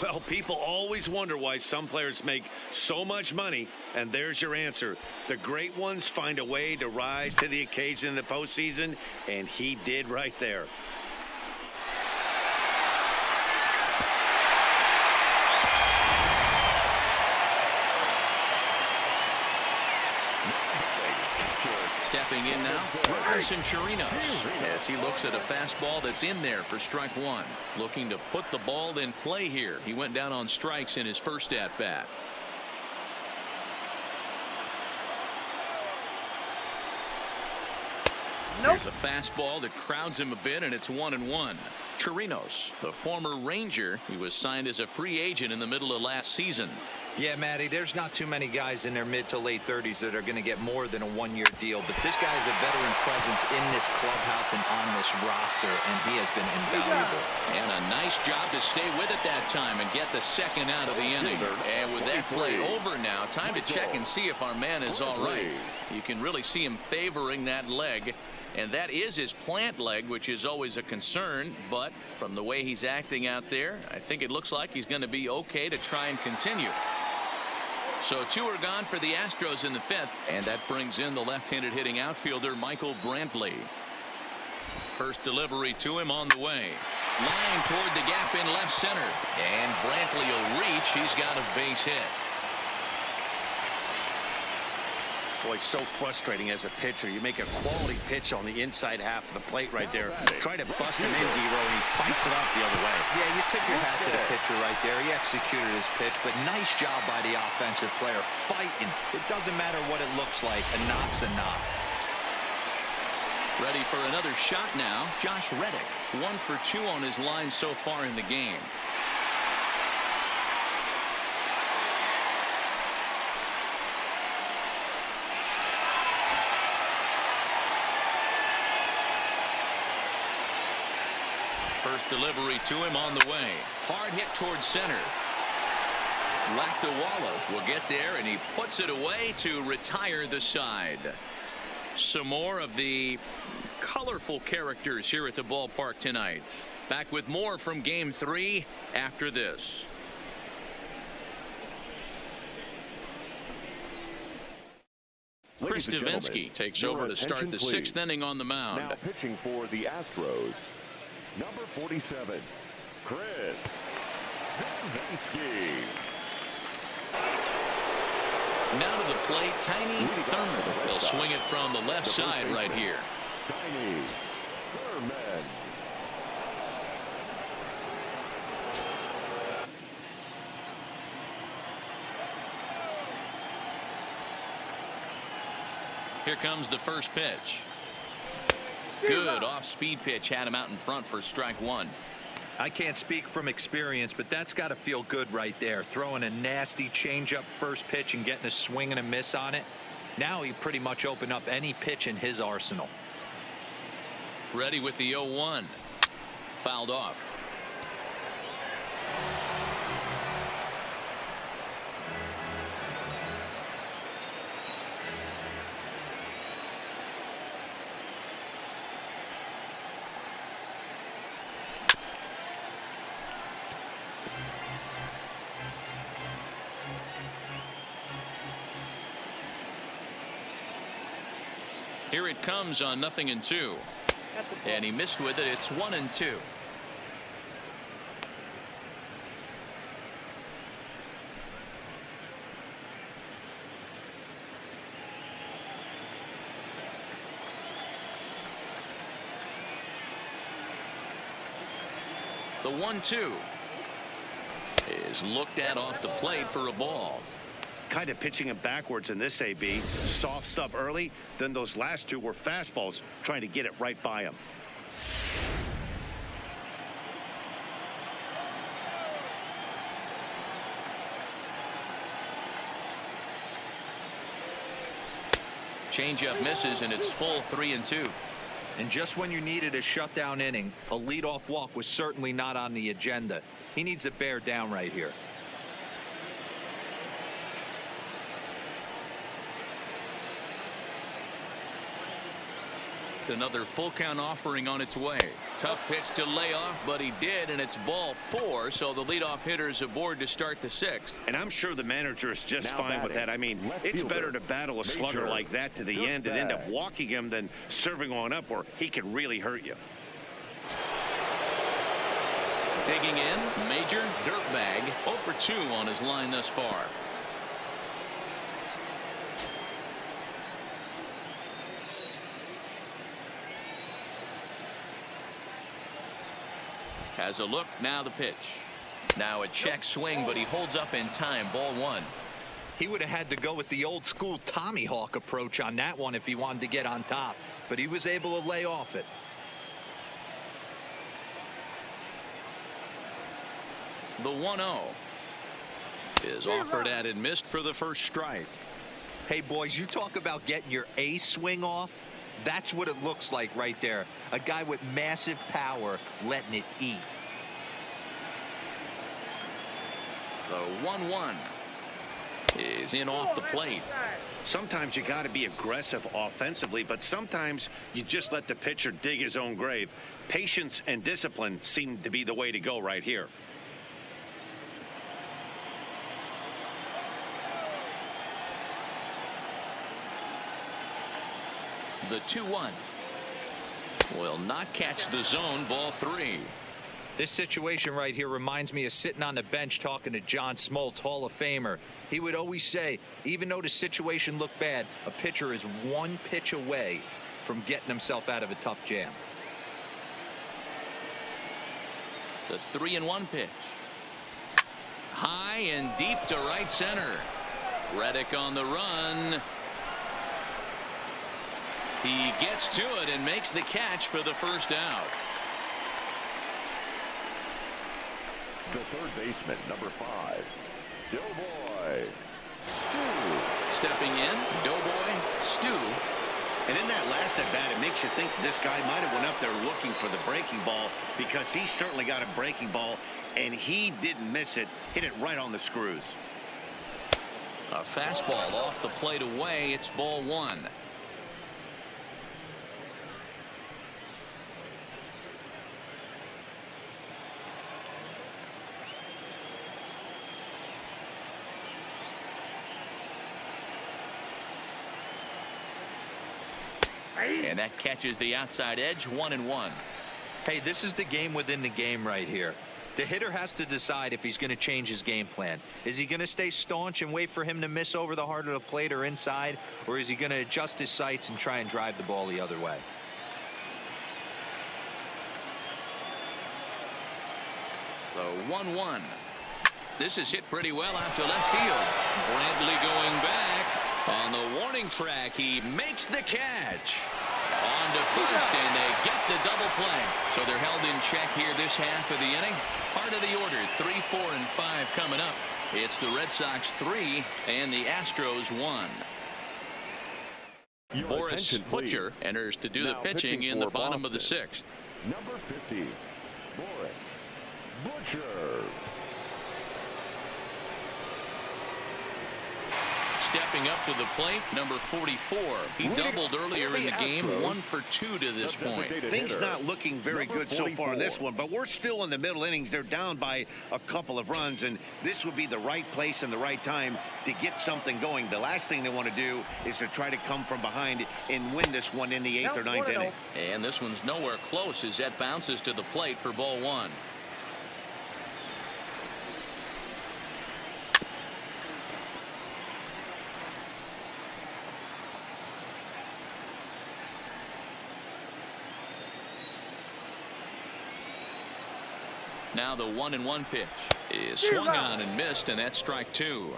Well, people always wonder why some players make so much money, and there's your answer. The great ones find a way to rise to the occasion in the postseason, and he did right there. Stepping in now, Robinson Chirinos, as he looks at a fastball that's in there for strike one. Looking to put the ball in play here. He went down on strikes in his first at-bat. There's a fastball that crowds him a bit, and it's 1-1. Chirinos, the former Ranger, he was signed as a free agent in the middle of last season. Yeah, Matty, there's not too many guys in their mid to late 30s that are going to get more than a one-year deal. But this guy is a veteran presence in this clubhouse and on this roster, and he has been invaluable. And a nice job to stay with it that time and get the second out of the inning. And with that play over now, time to check and see if our man is all right. You can really see him favoring that leg. And that is his plant leg, which is always a concern. But from the way he's acting out there, I think it looks like he's going to be okay to try and continue. So two are gone for the Astros in the fifth, and that brings in the left-handed hitting outfielder Michael Brantley. First delivery to him on the way. Line toward the gap in left center, and Brantley will reach. He's got a base hit. Boy, so frustrating as a pitcher. You make a quality pitch on the inside half of the plate right there. Try to bust him in, D-Row, and he fights it off the other way. Yeah, you tip your hat to the pitcher right there. He executed his pitch, but nice job by the offensive player. Fighting. It doesn't matter what it looks like. A knock's a knock. Ready for another shot now. Josh Reddick, 1 for 2 on his line so far in the game. First delivery to him on the way. Hard hit towards center. Lakdawala will get there, and he puts it away to retire the side. Some more of the colorful characters here at the ballpark tonight. Back with more from Game 3 after this. Chris Davinsky takes over to start the sixth inning on the mound. Now pitching for the Astros, number 47, Chris Davinsky. Now to the plate, Tiny Thurman. They'll swing it from the left side right here. Tiny Thurman. Here comes the first pitch. Good off-speed pitch, had him out in front for strike one. I can't speak from experience, but that's got to feel good right there. Throwing a nasty changeup first pitch and getting a swing and a miss on it. Now he pretty much opened up any pitch in his arsenal. Ready with the 0-1. Fouled off. Here it comes on 0-2. And he missed with it. It's 1-2. The 1-2 is looked at off the plate for a ball. Kind of pitching him backwards in this AB. Soft stuff early, then those last two were fastballs, trying to get it right by him. Changeup misses, and it's full 3-2. And just when you needed a shutdown inning, a leadoff walk was certainly not on the agenda. He needs to bear down right here. Another full count offering on its way. Tough pitch to lay off, but he did, and it's ball 4, so the leadoff hitter is aboard to start the 6th. And I'm sure the manager is just fine with that. I mean, it's better to battle a slugger like that to the end and end up walking him than serving on up where he can really hurt you. Digging in, Major Dirtbag, 0 for 2 on his line thus far. Has a look, now the pitch. Now a check swing, but he holds up in time, ball 1. He would have had to go with the old school Tommy Hawk approach on that one if he wanted to get on top, but he was able to lay off it. The 1-0 is offered at and missed for the first strike. Hey boys, you talk about getting your A swing off. That's what it looks like right there. A guy with massive power letting it eat. The 1-1 is in off the plate. Sometimes you got to be aggressive offensively, but sometimes you just let the pitcher dig his own grave. Patience and discipline seem to be the way to go right here. The 2-1 will not catch the zone, ball 3. This situation right here reminds me of sitting on the bench talking to John Smoltz, Hall of Famer. He would always say, even though the situation looked bad, a pitcher is one pitch away from getting himself out of a tough jam. The 3-1 pitch. High and deep to right center. Reddick on the run. He gets to it and makes the catch for the first out. The third baseman, number 5, Doughboy Stu. Stepping in, Doughboy Stu. And in that last at bat, it makes you think this guy might have went up there looking for the breaking ball, because he certainly got a breaking ball, and he didn't miss it. Hit it right on the screws. A fastball off the plate away. It's ball 1. And that catches the outside edge, 1-1. Hey, this is the game within the game right here. The hitter has to decide if he's going to change his game plan. Is he going to stay staunch and wait for him to miss over the heart of the plate or inside, or is he going to adjust his sights and try and drive the ball the other way? The 1-1. This is hit pretty well out to left field. Brantley going back. On the warning track, he makes the catch. On to first, and they get the double play. So they're held in check here this half of the inning. Part of the order, 3, 4, and 5 coming up. It's the Red Sox 3 and the Astros 1. Boris Butcher enters to do the pitching in the bottom of the 6th. Number 50, Boris Butcher. Stepping up to the plate, number 44. He doubled earlier in the game, 1 for 2 to this point. Things not looking very good so far in this one, but we're still in the middle innings. They're down by a couple of runs, and this would be the right place and the right time to get something going. The last thing they want to do is to try to come from behind and win this one in the 8th or 9th inning. And this one's nowhere close as that bounces to the plate for ball 1. Now the 1-1 pitch is swung on and missed, and that's strike 2.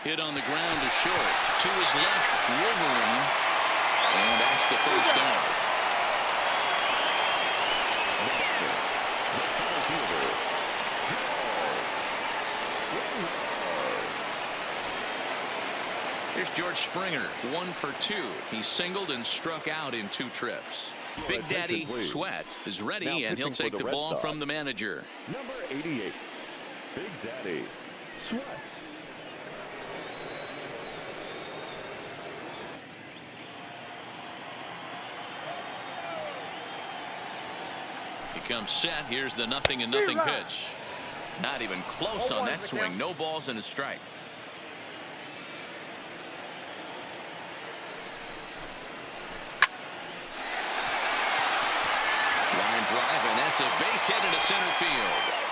Hit on the ground to short. To his left, Wolverine. And that's the first out. Here's George Springer, 1 for 2. He singled and struck out in 2 trips. Big Daddy Sweat is ready, and he'll take the ball from the manager. Number 88, Big Daddy Sweat. He comes set. Here's the 0-0 pitch. Not even close on that swing. No balls and a strike. Line drive, and that's a base hit into center field.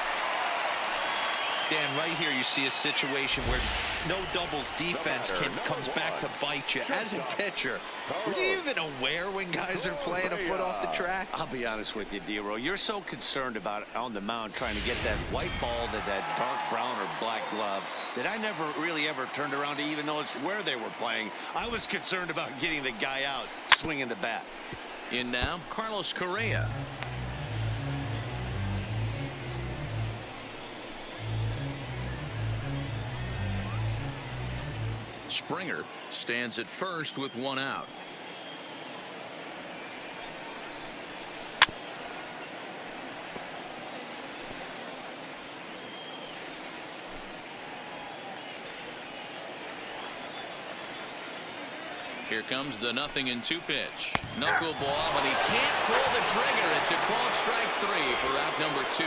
Dan, right here you see a situation where no doubles defense comes back to bite you. As a pitcher, were you even aware when guys are playing a foot off the track? I'll be honest with you, D-Roll. You're so concerned about on the mound trying to get that white ball to that dark brown or black glove that I never really ever turned around to even notice where they were playing. I was concerned about getting the guy out swinging the bat. In now, Carlos Correa. Springer stands at first with 1 out. Here comes the 0-2 pitch. Knuckleball, but he can't pull the trigger. It's a called strike 3 for out number 2.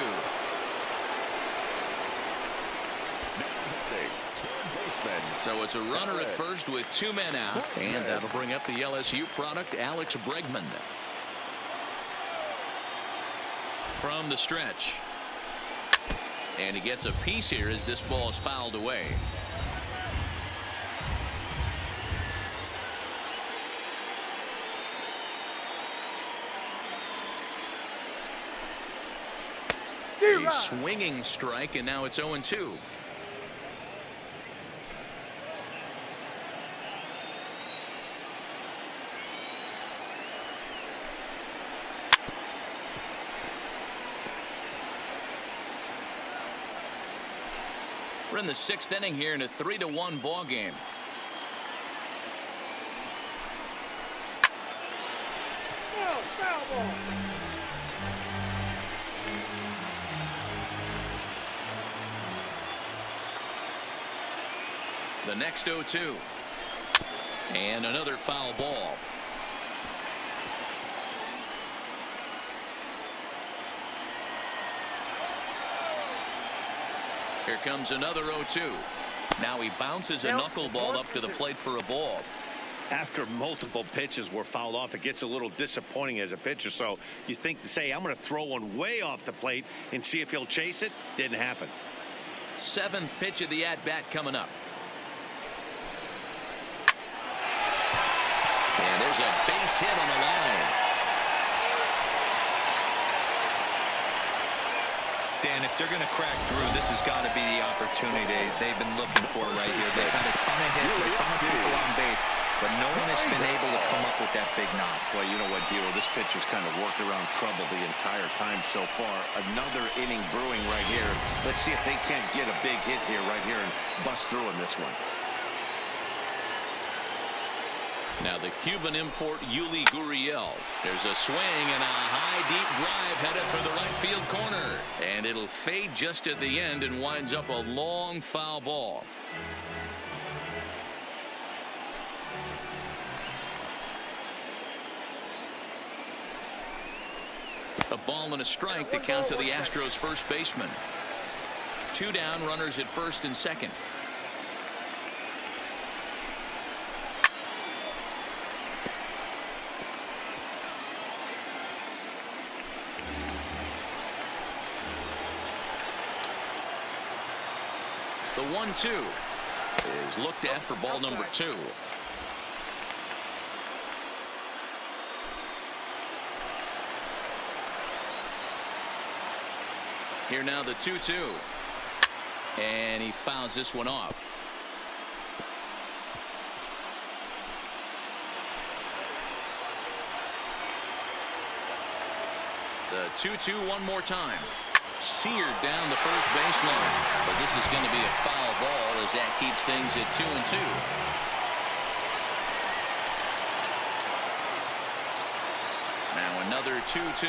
So it's a runner at first with 2 men out, and that'll bring up the LSU product, Alex Bregman. From the stretch. And he gets a piece here as this ball is fouled away. A swinging strike, and now it's 0-2. We're in the 6th inning here in a 3-1 ball game. Foul ball. The next 0-2. And another foul ball. Here comes another 0-2. Now he bounces a knuckleball up to the plate for a ball. After multiple pitches were fouled off, it gets a little disappointing as a pitcher. So you think, say, I'm going to throw one way off the plate and see if he'll chase it. Didn't happen. 7th pitch of the at-bat coming up. And there's a base hit on the line. Dan, if they're going to crack through, this has got to be the opportunity they've been looking for right here. They've had a ton of hits, a ton of people on base, but no one has been able to come up with that big knock. Well, you know what, Dio? This pitcher's kind of worked around trouble the entire time so far. Another inning brewing right here. Let's see if they can't get a big hit here right here and bust through in this one. Now the Cuban import Yuli Gurriel. There's a swing and a high deep drive headed for the right field corner, and it'll fade just at the end and winds up a long foul ball. A ball and a strike to count to the Astros first baseman. 2 down, runners at first and second. The 1-2 is looked at for ball number 2. Here now the 2-2. And he fouls this one off. The 2-2 one more time. Seared down the first baseline. But this is going to be a foul ball as that keeps things at 2-2. Now another 2-2.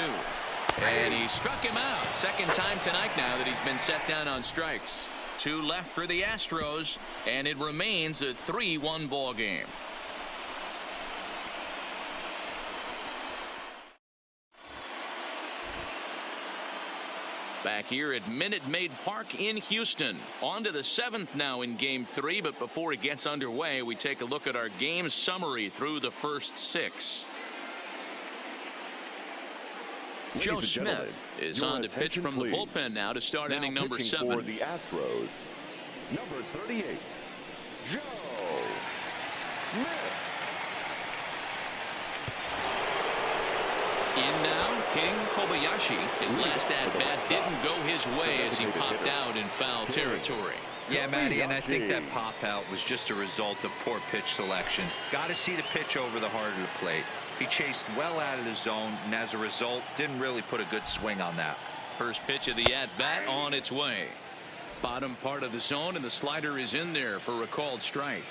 And he struck him out. Second time tonight now that he's been set down on strikes. 2 left for the Astros, and it remains a 3-1 ball game. Back here at Minute Maid Park in Houston. On to the 7th now in Game 3, but before it gets underway, we take a look at our game summary through the first 6. Joe Smith is on to pitch from the bullpen now to start inning number 7. For the Astros, number 38, Joe Smith. In now, King Kobayashi. His last at-bat didn't go his way as he popped out in foul territory. Yeah, Matty, and I think that pop-out was just a result of poor pitch selection. Got to see the pitch over the heart of the plate. He chased well out of the zone, and as a result, didn't really put a good swing on that. First pitch of the at-bat on its way. Bottom part of the zone, and the slider is in there for a called strike.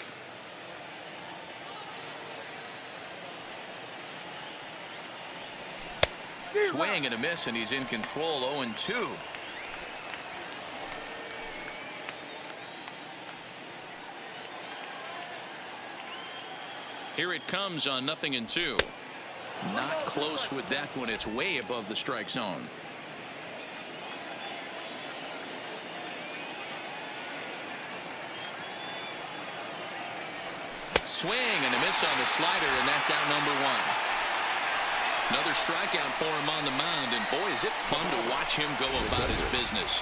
Swing and a miss, and he's in control. 0-2. Here it comes on 0-2. Not close with that one. It's way above the strike zone. Swing and a miss on the slider, and that's out number 1. Another strikeout for him on the mound, and boy, is it fun to watch him go about his business.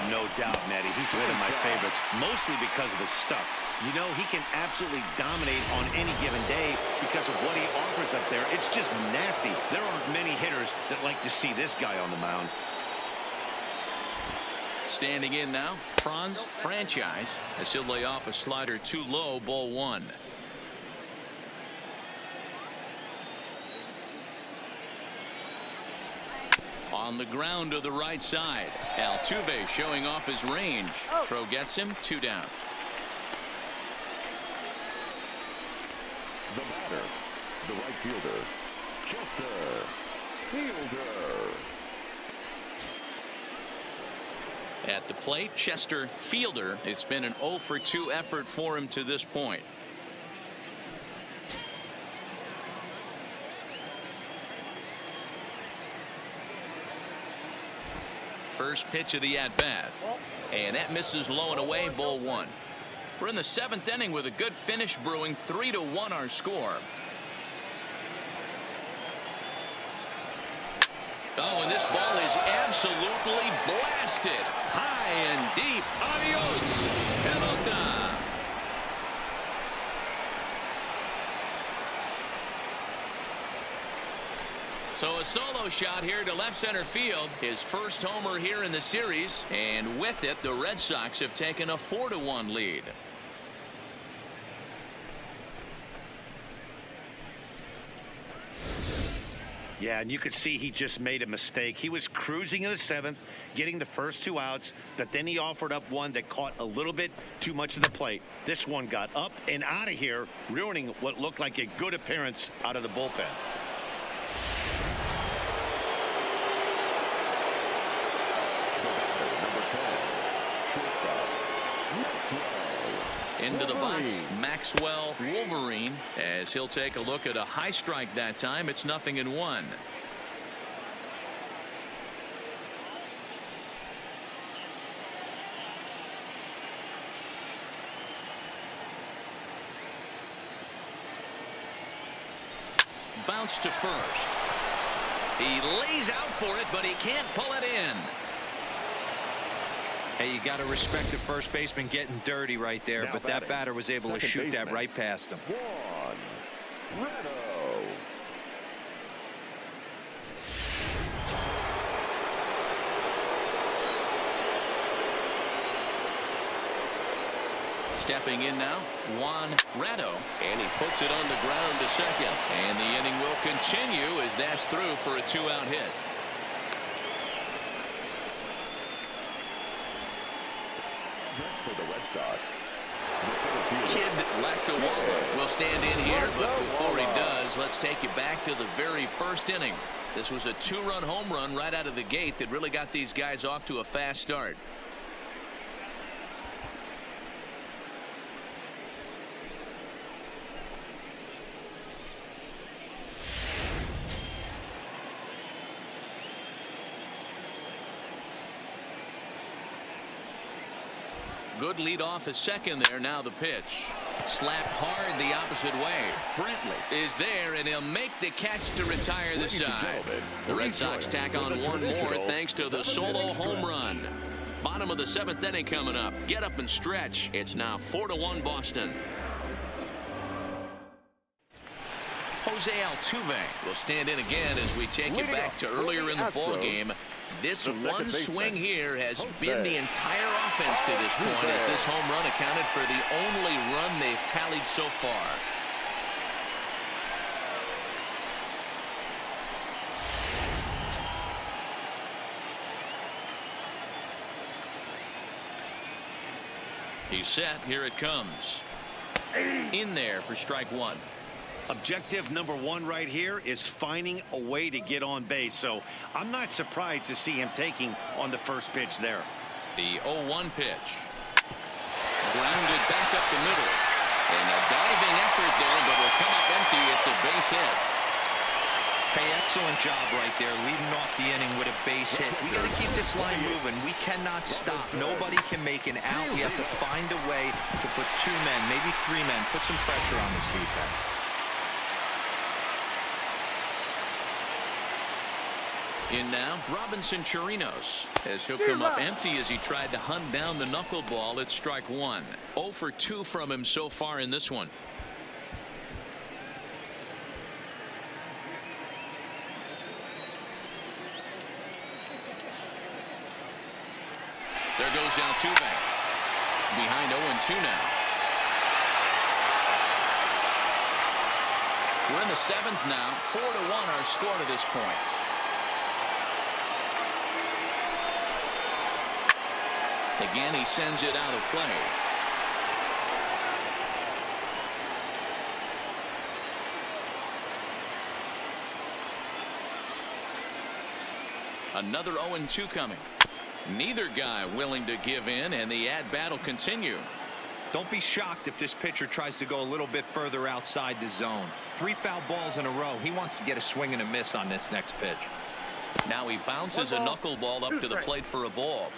No doubt, Matty. He's one of my favorites, mostly because of his stuff. You know, he can absolutely dominate on any given day because of what he offers up there. It's just nasty. There aren't many hitters that like to see this guy on the mound. Standing in now, Franz Franchise, as he'll lay off a slider too low, ball 1. On the ground to the right side. Altuve showing off his range. Throw gets him, 2 down. The batter, the right fielder, Chester Fielder. At the plate, Chester Fielder. It's been an 0-for-2 effort for him to this point. First pitch of the at-bat, and that misses low and away, ball 1. We're in the 7th inning with a good finish brewing. 3-1 our score. Oh, and this ball is absolutely blasted high and deep. Adios, pelota. So a solo shot here to left center field. His first homer here in the series. And with it, the Red Sox have taken a 4-1 lead. Yeah, and you could see he just made a mistake. He was cruising in the 7th, getting the first 2 outs, but then he offered up one that caught a little bit too much of the plate. This one got up and out of here, ruining what looked like a good appearance out of the bullpen. Into the box, Maxwell Wolverine, as he'll take a look at a high strike that time. It's 0-1. Bounce to first. He lays out for it, but he can't pull it in. Hey, you got to respect the first baseman getting dirty right there, but that batter was able to shoot that right past him. Stepping in now, Juan Ratto, and he puts it on the ground to second. And the inning will continue as that's through for a 2-out hit. Next for the Red Sox, Kid Lactawala will stand in here, but before he does, let's take you back to the very first inning. This was a 2-run home run right out of the gate that really got these guys off to a fast start. Good lead off at second there. Now the pitch. Slapped hard the opposite way. Brentley is there, and he'll make the catch to retire the side. The Red Sox tack on one more thanks to the solo home run. Bottom of the 7th inning coming up. Get up and stretch. It's now 4-1 Boston. Jose Altuve will stand in again as we take you back to earlier in the ball game. This one swing here has been the entire offense to this point, as this home run accounted for the only run they've tallied so far. He's set. Here it comes. In there for strike one. Objective number one right here is finding a way to get on base. So I'm not surprised to see him taking on the first pitch there. The 0-1 pitch. Grounded back up the middle. And a diving effort there, but will come up empty. It's a base hit. Hey, excellent job right there, leading off the inning with a base hit. We got to keep this line moving. We cannot stop. Nobody can make an out. We have to find a way to put 2 men, maybe 3 men, put some pressure on this defense. In now, Robinson Chirinos, as he'll come up empty as he tried to hunt down the knuckleball at strike one. 0 for 2 from him so far in this one. There goes Altuve. Behind 0-2 now. We're in the 7th now. 4-1 our score to this point. Again, he sends it out of play. Another 0-2 coming. Neither guy willing to give in, and the at-bat will continue. Don't be shocked if this pitcher tries to go a little bit further outside the zone. 3 foul balls in a row. He wants to get a swing and a miss on this next pitch. Now he bounces a knuckleball up to the plate for a ball.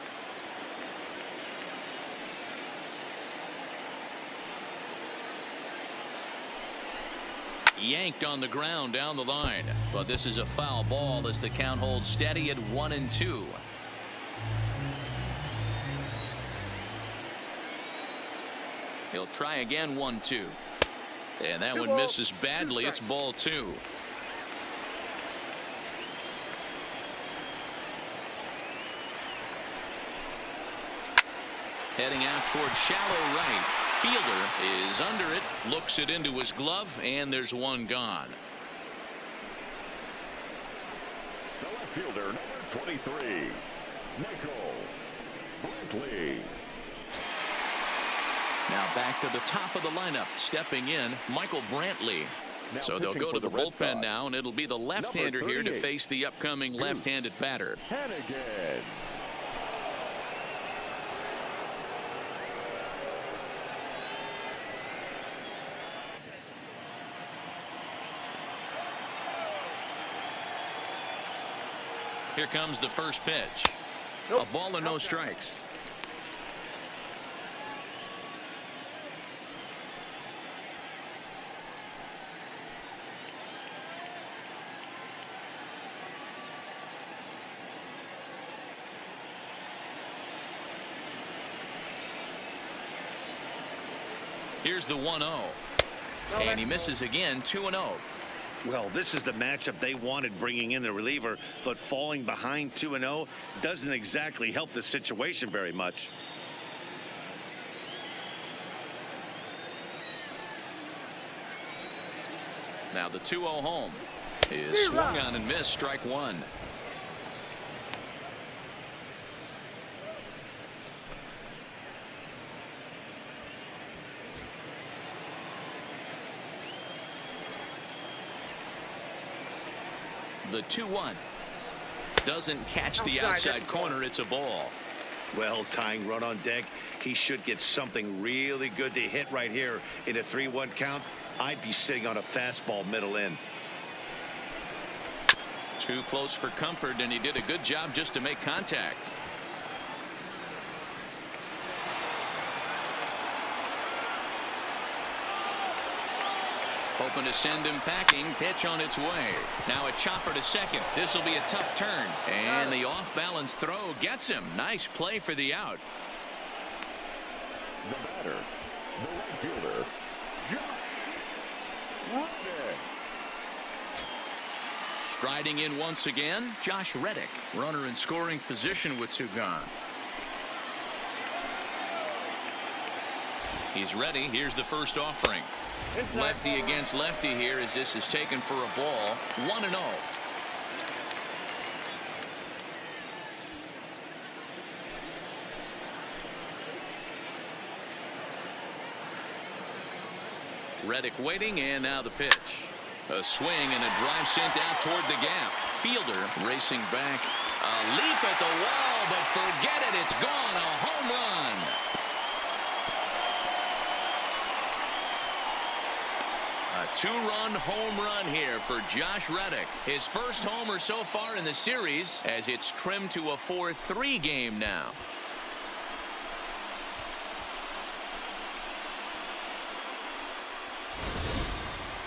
Yanked on the ground down the line, but this is a foul ball as the count holds steady at 1-2. He'll try again. 1-2, and that one misses badly. It's ball 2. Heading out towards shallow right. Fielder is under it, looks it into his glove, and there's one gone. The left fielder, number 23, Michael Brantley. Now back to the top of the lineup. Stepping in, Michael Brantley. So they'll go to the bullpen now, and it'll be the left-hander here to face the upcoming left-handed batter. Hannigan. Here comes the first pitch. A ball and no strikes. Here's the 1-0. And he misses again. 2-0. Well, this is the matchup they wanted, bringing in the reliever, but falling behind 2-0 doesn't exactly help the situation very much. Now the 2-0 home is swung on and missed, strike one. The 2-1 doesn't catch the outside corner. It's a ball. Well, tying run on deck. He should get something really good to hit right here in a 3-1 count. I'd be sitting on a fastball middle in. Too close for comfort, and he did a good job just to make contact. Hoping to send him packing. Pitch on its way. Now a chopper to second. This will be a tough turn. And the off-balance throw gets him. Nice play for the out. The batter, the right fielder, Josh Reddick. Striding in once again, Josh Reddick. Runner in scoring position with two gone. He's ready. Here's the first offering. Lefty against lefty here as this is taken for a ball. 1-0. Reddick waiting, and now the pitch. A swing and a drive sent out toward the gap. Fielder racing back. A leap at the wall, but forget it. It's gone. A home run. A two-run home run here for Josh Reddick. His first homer so far in the series as it's trimmed to a 4-3 game now.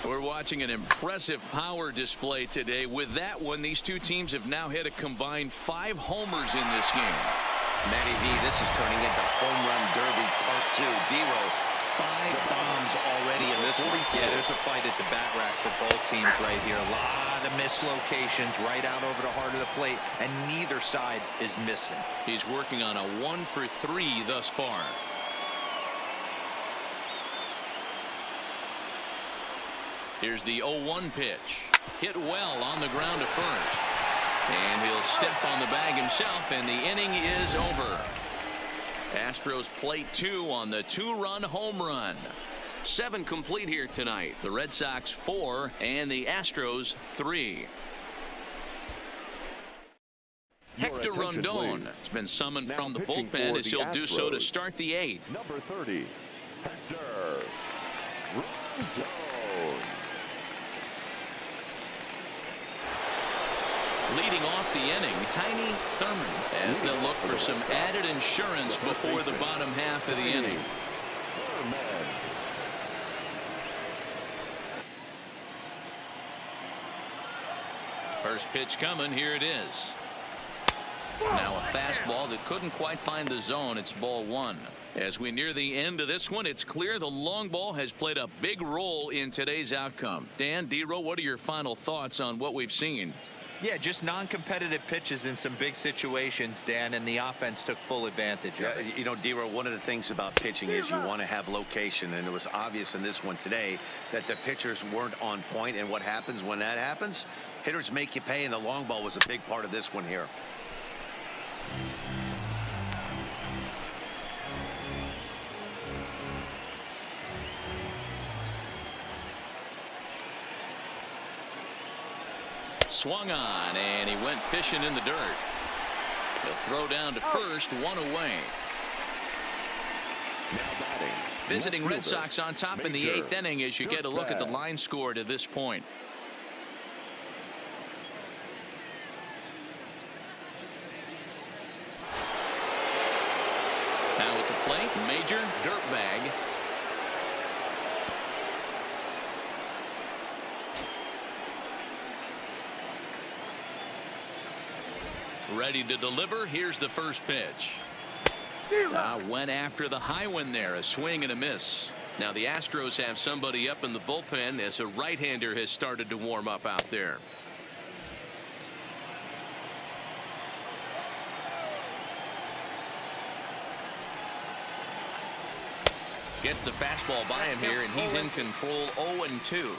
We're watching an impressive power display today. With that one, these two teams have now hit a combined 5 homers in this game. Matty V, this is turning into home run derby part 2. Dero, 5 bombs already in this one. Yeah, there's a fight at the bat rack for both teams right here. A lot of mislocations right out over the heart of the plate, and neither side is missing. He's working on a 1-for-3 thus far. Here's the 0-1 pitch. Hit well on the ground to first. And he'll step on the bag himself, and the inning is over. Astros plate 2 on the 2-run home run. 7 complete here tonight. The Red Sox 4 and the Astros 3. Hector Rondon has been summoned Now from the pitching bullpen for as the he'll do so to Astros. start the 8th. Number 30, Hector Rondon. Leading off the inning, Tiny Thurman, as they'll look for some added insurance before the bottom half of the inning. First pitch coming, here it is. Now a fastball that couldn't quite find the zone. It's ball 1. As we near the end of this one, it's clear the long ball has played a big role in today's outcome. Dan, Dero, what are your final thoughts on what we've seen? Yeah, just non-competitive pitches in some big situations, Dan, and the offense took full advantage of it. You know, Dero, one of the things about pitching is you want to have location, and it was obvious in this one today that the pitchers weren't on point, and what happens when that happens? Hitters make you pay, and the long ball was a big part of this one here. Swung on, and he went fishing in the dirt. He'll throw down to first, 1 away. Visiting Red Sox on top in the 8th inning as you get a look at the line score to this point. Now at the plate, Major Dirtbag. Ready to deliver. Here's the first pitch. Went after the high one there. A swing and a miss. Now the Astros have somebody up in the bullpen as a right-hander has started to warm up out there. Gets the fastball by him here, and he's in control. 0-2.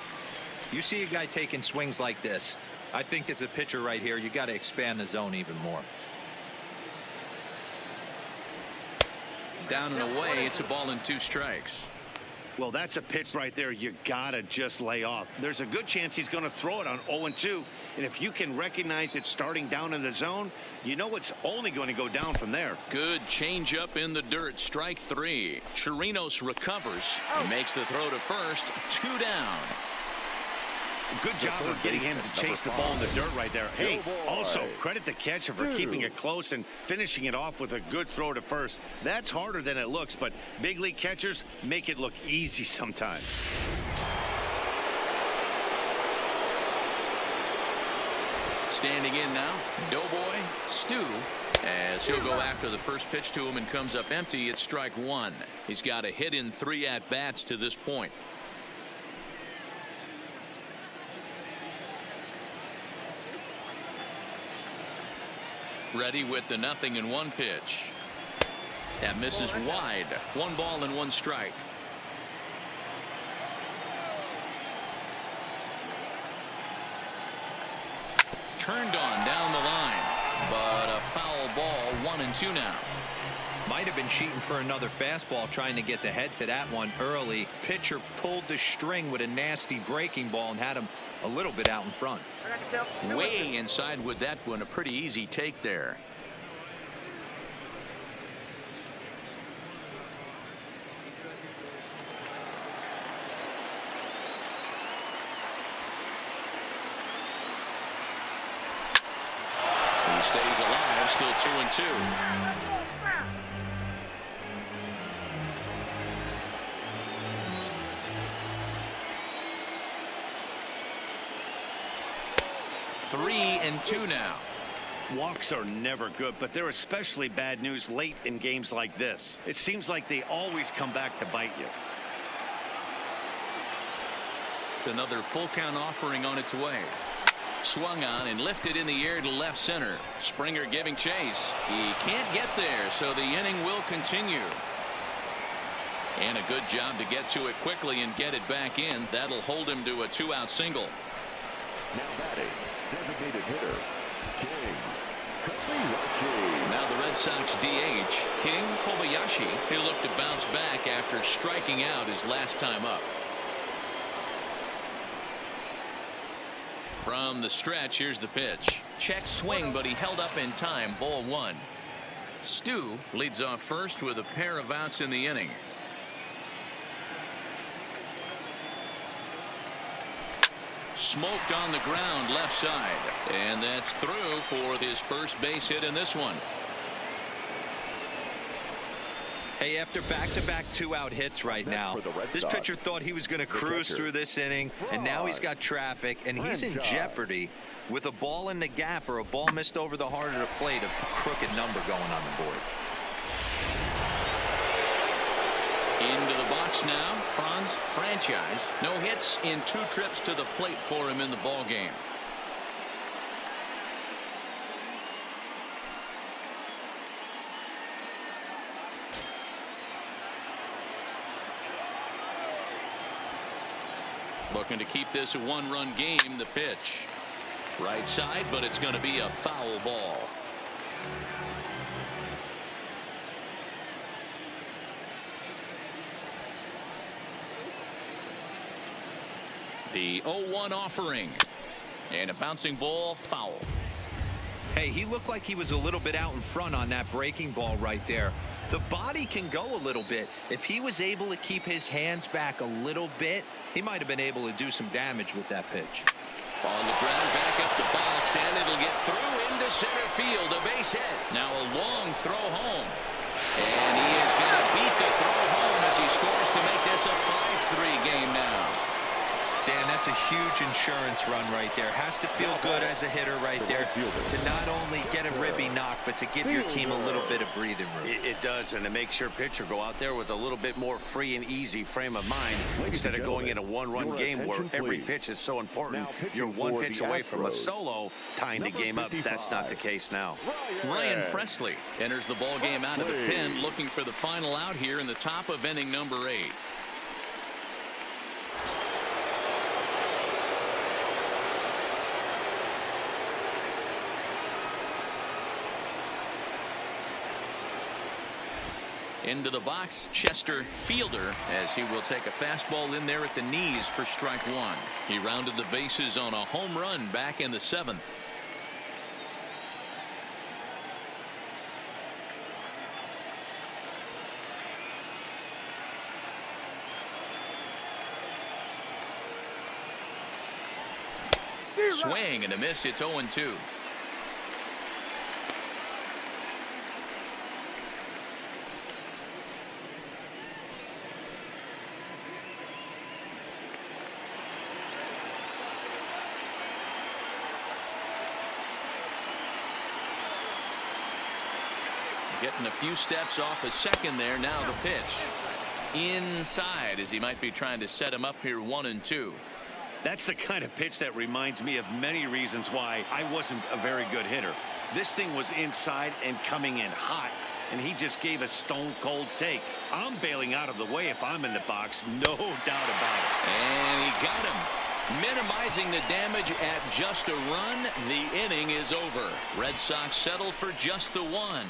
You see a guy taking swings like this. I think as a pitcher right here, you got to expand the zone even more. Down and away, it's a ball and 2 strikes. Well, that's a pitch right there you gotta just lay off. There's a good chance he's going to throw it on 0-2, and if you can recognize it starting down in the zone, you know it's only going to go down from there. Good changeup in the dirt. Strike 3. Chirinos recovers. He makes the throw to first. 2 down. Good job of getting him to chase the ball in the dirt right there. Hey, also credit the catcher for keeping it close and finishing it off with a good throw to first. That's harder than it looks, but big league catchers make it look easy sometimes. Standing in now, Doughboy Stu, as he'll go after the first pitch to him and comes up empty. It's strike 1. He's got a hit in 3 at-bats to this point. Ready with the 0-1 pitch. That misses wide. 1 ball and 1 strike. Turned on down the line, but a foul ball. 1-2 now. Might have been cheating for another fastball, trying to get the head to that one early. Pitcher pulled the string with a nasty breaking ball and had him a little bit out in front. Way inside with that one. A pretty easy take there. He stays alive, still 2-2. Three and 2 now. Walks are never good, but they're especially bad news late in games like this. It seems like they always come back to bite you. Another full count offering on its way. Swung on and lifted in the air to left center. Springer giving chase. He can't get there, so the inning will continue. And a good job to get to it quickly and get it back in. That'll hold him to a 2-out single. Now batting, designated hitter, King Kobayashi. Now the Red Sox DH, King Kobayashi. He'll look to bounce back after striking out his last time up. From the stretch, here's the pitch. Check swing, but he held up in time. Ball 1. Stu leads off first with a pair of outs in the inning. Smoked on the ground left side, and that's through for his first base hit in this one. Hey, after back-to-back 2-out hits right now, this pitcher thought he was going to cruise through this inning, and now he's got traffic, and he's in jeopardy with a ball in the gap or a ball missed over the heart of the plate, a crooked number going on the board. Into the box now, Franz Franchise. No hits in 2 trips to the plate for him in the ball game. Looking to keep this a 1-run game. The pitch. Right side, but it's going to be a foul ball. The 0-1 offering. And a bouncing ball, foul. Hey, he looked like he was a little bit out in front on that breaking ball right there. The body can go a little bit. If he was able to keep his hands back a little bit, he might have been able to do some damage with that pitch. On the ground, back up the box, and it'll get through into center field. A base hit. Now a long throw home. And he is going to beat the throw home as he scores to make this a 5-3 game now. Dan, that's a huge insurance run right there. Has to feel good as a hitter right there to not only get a ribby knock, but to give your team a little bit of breathing room. It does, and it makes your pitcher go out there with a little bit more free and easy frame of mind instead of going in a 1-run game where every pitch is so important. You're 1 pitch away from a solo tying the game up. That's not the case now. Ryan Presley enters the ball game out of the pen, looking for the final out here in the top of inning number 8. Into the box, Chester Fielder, as he will take a fastball in there at the knees for strike one. He rounded the bases on a home run back in the 7th. Swing and a miss. It's 0-2. Getting a few steps off a second there. Now the pitch inside, as he might be trying to set him up here 1-2. That's the kind of pitch that reminds me of many reasons why I wasn't a very good hitter. This thing was inside and coming in hot, and he just gave a stone cold take. I'm bailing out of the way if I'm in the box, no doubt about it. And he got him, minimizing the damage at just a run. The inning is over. Red Sox settled for just the one.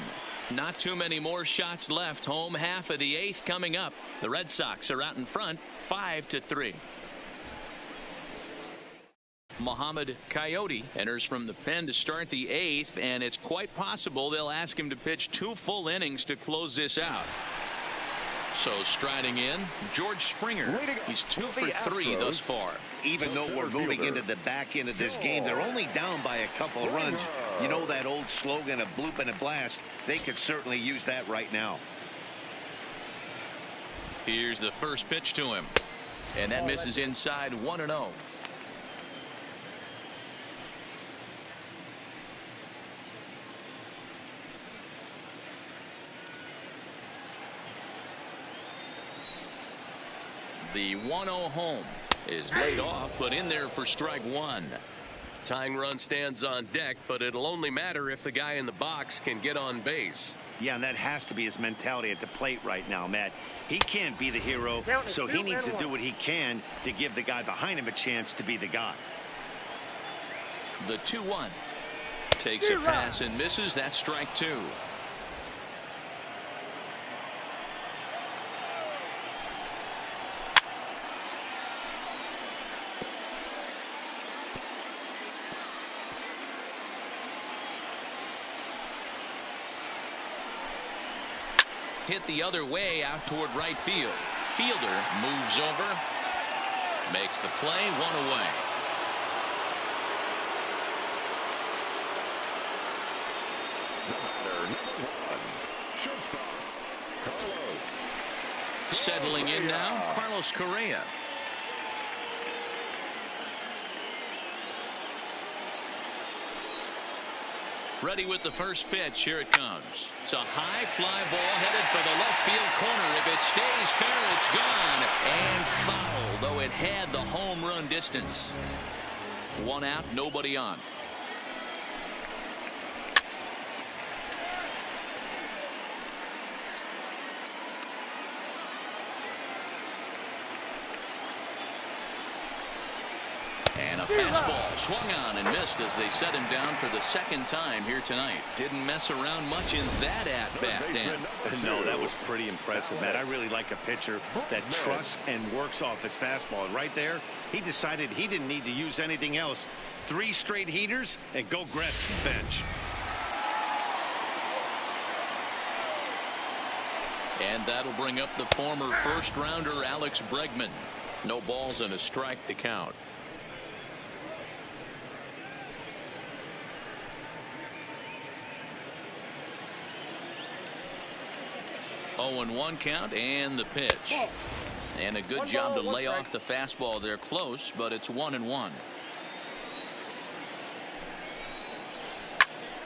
Not too many more shots left. Home half of the 8th coming up. The Red Sox are out in front 5-3. Mohamed Coyote enters from the pen to start the 8th, and it's quite possible they'll ask him to pitch 2 full innings to close this out. So striding in, George Springer. He's 2 for 3 thus far. Even though we're moving into the back end of this game, they're only down by a couple of runs. You know that old slogan, a bloop and a blast? They could certainly use that right now. Here's the first pitch to him, and that misses inside 1-0. The 1-0 home is laid off, but in there for strike one. Tying run stands on deck, but it'll only matter if the guy in the box can get on base. Yeah, and that has to be his mentality at the plate right now, Matt. He can't be the hero, so he needs to do what he can to give the guy behind him a chance to be the guy. The 2-1 takes a pass and misses. That's strike two. Hit the other way out toward right field. Fielder moves over, makes the play, 1 away. Settling in now, Carlos Correa. Ready with the first pitch. Here it comes. It's a high fly ball headed for the left field corner. If it stays fair, it's gone. And foul, though it had the home run distance. 1 out, nobody on. And a fastball swung on and missed as they set him down for the 2nd time here tonight. Didn't mess around much in that at-bat, Dan. No, that was pretty impressive, Matt. I really like a pitcher that trusts and works off his fastball. And right there, he decided he didn't need to use anything else. 3 straight heaters and go grab some bench. And that'll bring up the former first-rounder Alex Bregman. No balls and a strike to count. 0-1 count and the pitch. And a good job to lay off the fastball there close, but it's 1-1.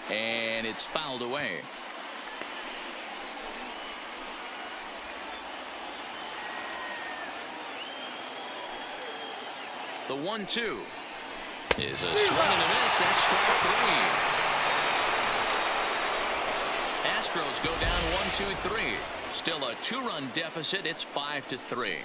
And it's fouled away. The 1-2 is a swing and a miss. That's strike 3. Astros go down 1-2-3. Still a 2-run deficit. It's 5-3.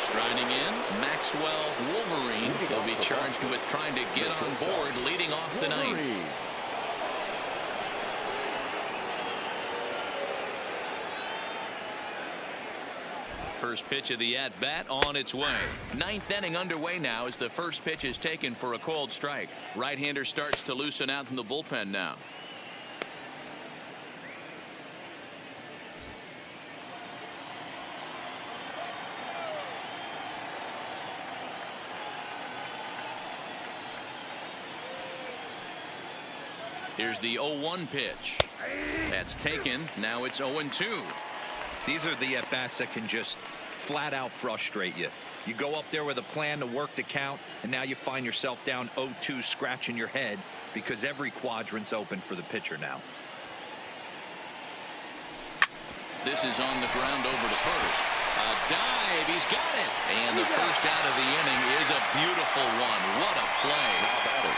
Striding in, Maxwell Wolverine will be charged with trying to get on board, leading off the ninth. First pitch of the at-bat on its way. Ninth inning underway now as the first pitch is taken for a cold strike. Right-hander starts to loosen out in the bullpen now. Here's the 0-1 pitch. That's taken. Now it's 0-2. These are the at-bats that can just flat out frustrate you. You go up there with a plan to work the count, and now you find yourself down 0-2, scratching your head because every quadrant's open for the pitcher now. This is on the ground over to first. A dive, he's got it. And the first out of the inning is a beautiful one. What a play.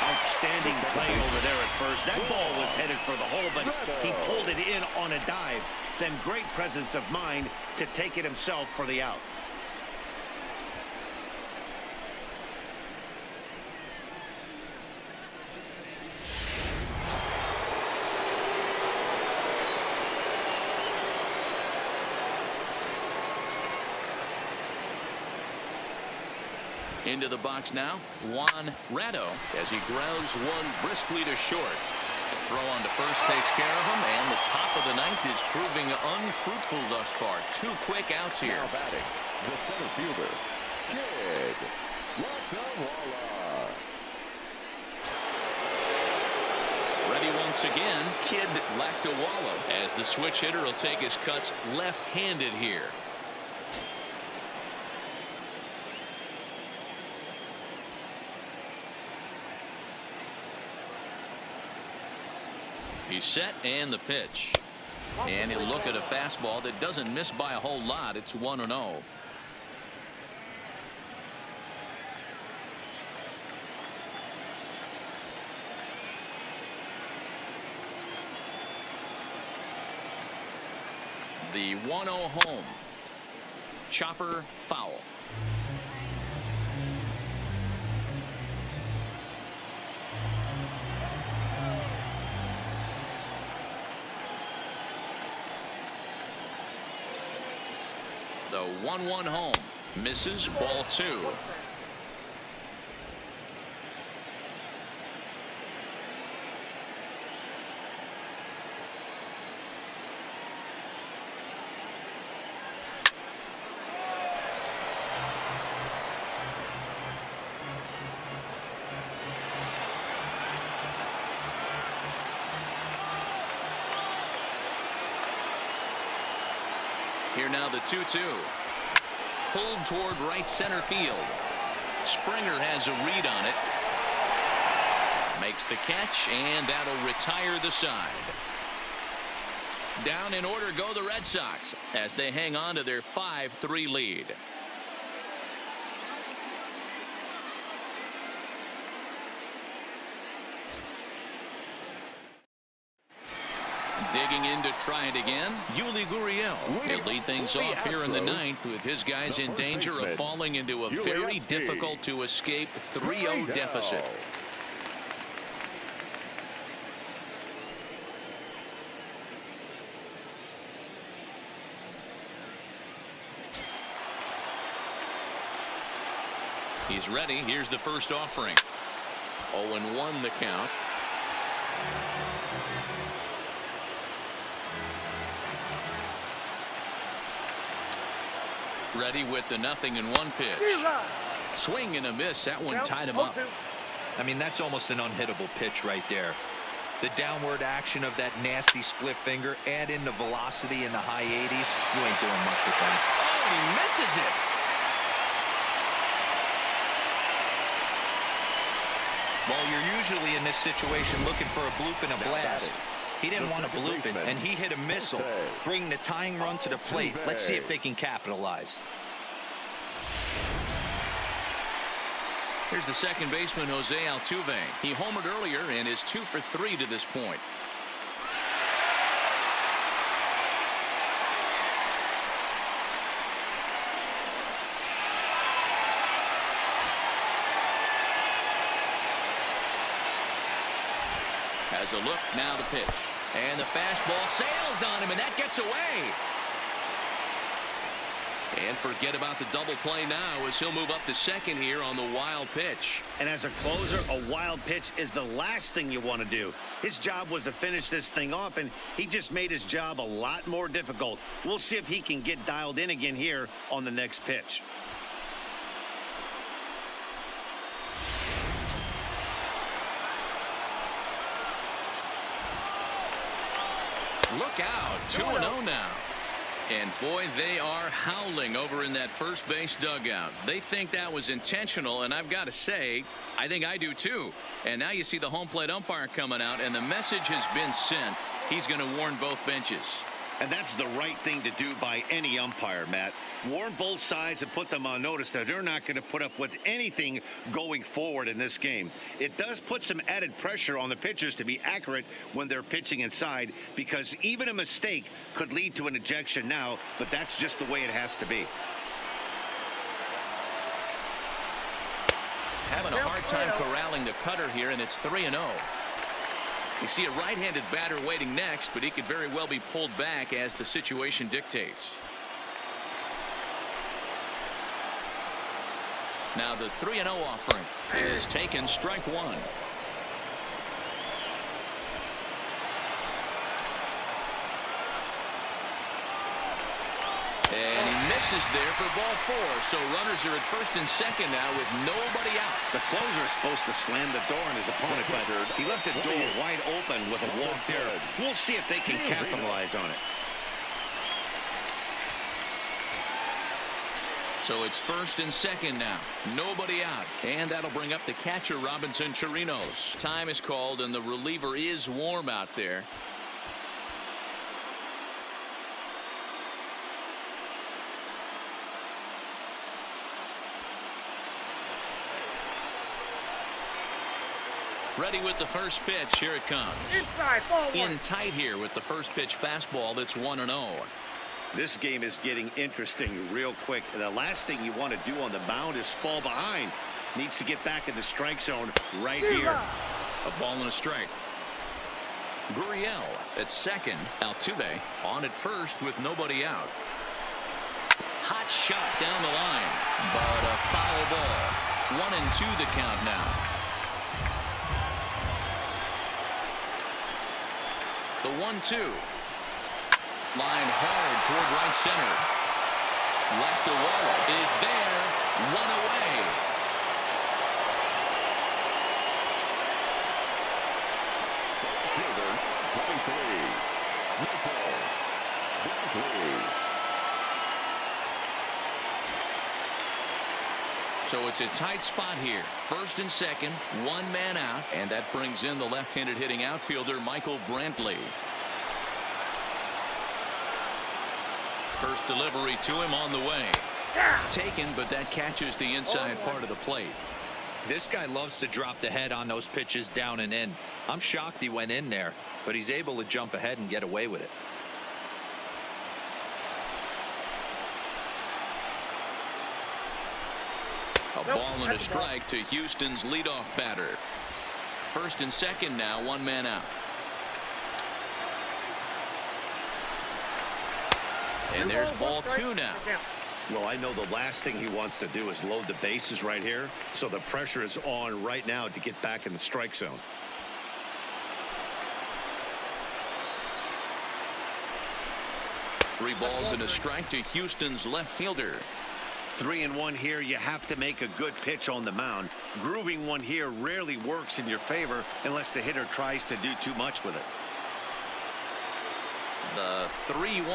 Outstanding play over there at first. That ball was headed for the hole, but he pulled it in on a dive. Then great presence of mind to take it himself for the out. Into the box now, Juan Ratto as he grounds one briskly to short. Throw on to first takes care of him, and the top of the ninth is proving unfruitful thus far. 2 quick outs here. Now batting, the center fielder, Kid Latawala. Ready once again, Kid Latawala, as the switch hitter will take his cuts left-handed here. He's set, and the pitch. And he'll look at a fastball that doesn't miss by a whole lot. It's 1-0. The 1-0 home. Chopper foul. The 1-1 home misses, ball 2. Here now the 2-2. Pulled toward right center field. Springer has a read on it. Makes the catch, and that'll retire the side. Down in order go the Red Sox as they hang on to their 5-3 lead. Digging in to try it again, Yuli Gurriel. He'll lead things off here in the ninth with his guys in danger of falling into a very difficult to escape 3-0 deficit. He's ready. Here's the first offering. 0-1 the count. Ready with the 0-1 pitch. Swing and a miss. That one tied him up. I mean, that's almost an unhittable pitch right there. The downward action of that nasty split finger, add in the velocity in the high 80s, you ain't doing much with that. Oh, he misses it. Well, you're usually in this situation looking for a bloop and a blast. He didn't want a bloop it, and he hit a missile, bringing the tying run to the plate. Let's see if they can capitalize. Here's the second baseman, Jose Altuve. He homered earlier and is 2 for 3 to this point. has a look. Now the pitch. And the fastball sails on him, and that gets away. And forget about the double play now as he'll move up to second here on the wild pitch. And as a closer, a wild pitch is the last thing you want to do. His job was to finish this thing off, and he just made his job a lot more difficult. We'll see if he can get dialed in again here on the next pitch. Look out, 2-0 now. And boy, they are howling over in that first base dugout. They think that was intentional, and I've got to say, I think I do too. And now you see the home plate umpire coming out, and the message has been sent. He's going to warn both benches. And that's the right thing to do by any umpire, Matt. Warn both sides and put them on notice that they're not going to put up with anything going forward in this game. It does put some added pressure on the pitchers to be accurate when they're pitching inside, because even a mistake could lead to an ejection now, but that's just the way it has to be. Having a hard time corralling the cutter here, and it's 3-0. You see a right-handed batter waiting next, but he could very well be pulled back as the situation dictates. Now the 3-0 offering is taken, strike one. And he misses there for ball four. So runners are at first and second now with nobody out. The closer is supposed to slam the door on his opponent, but he left the door wide open with a walk there. We'll see if they can capitalize on it. So it's first and second now. Nobody out. And that'll bring up the catcher, Robinson Chirinos. Time is called, and the reliever is warm out there. Ready with the first pitch. Here it comes. Inside, ball one. In tight here with the first pitch fastball. That's 1-0. This game is getting interesting real quick. The last thing you want to do on the mound is fall behind. Needs to get back in the strike zone right here. A ball and a strike. Gurriel at second. Altuve on at first with nobody out. Hot shot down the line, but a foul ball. 1-2 the count now. The 1-2. Line hard toward right center. Left the wall is there. One away. Fielder, 23. Nickel. 3. So it's a tight spot here. First and second, one man out, and that brings in the left-handed hitting outfielder Michael Brantley. First delivery to him on the way. Taken, but that catches the inside part of the plate. This guy loves to drop the head on those pitches down and in. I'm shocked he went in there, but he's able to jump ahead and get away with it. A ball and a strike to Houston's leadoff batter. First and second now, one man out. And there's ball two now. Well, I know the last thing he wants to do is load the bases right here, so the pressure is on right now to get back in the strike zone. Three balls and a strike to Houston's left fielder. 3-1 here. You have to make a good pitch on the mound. Grooving one here rarely works in your favor unless the hitter tries to do too much with it. The 3-1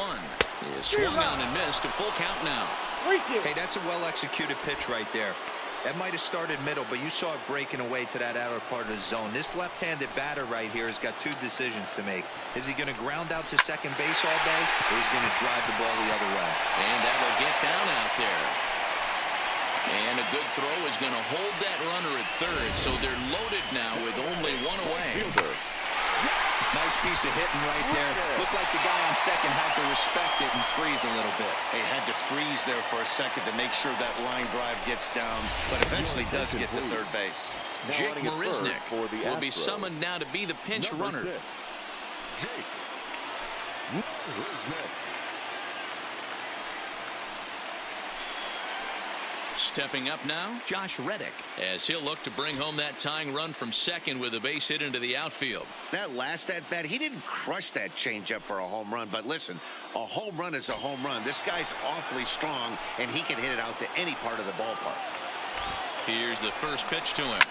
is swung on and missed. A full count now. Hey, that's a well-executed pitch right there. That might have started middle, but you saw it breaking away to that outer part of the zone. This left-handed batter right here has got two decisions to make. Is he going to ground out to second base all day, or is he going to drive the ball the other way? And that will get down out there. And a good throw is going to hold that runner at third, so they're loaded now with only one away. Fielder. Now Nice piece of hitting right there. Looked like the guy on second had to respect it and freeze a little bit. He had to freeze there for a second to make sure that line drive gets down, but eventually does get to third base. Jake Marisnick will be summoned now to be the pinch runner. Jake Marisnick. Stepping up now, Josh Reddick, as he'll look to bring home that tying run from second with a base hit into the outfield. That last at-bat, he didn't crush that changeup for a home run, but listen, a home run is a home run. This guy's awfully strong, and he can hit it out to any part of the ballpark. Here's the first pitch to him.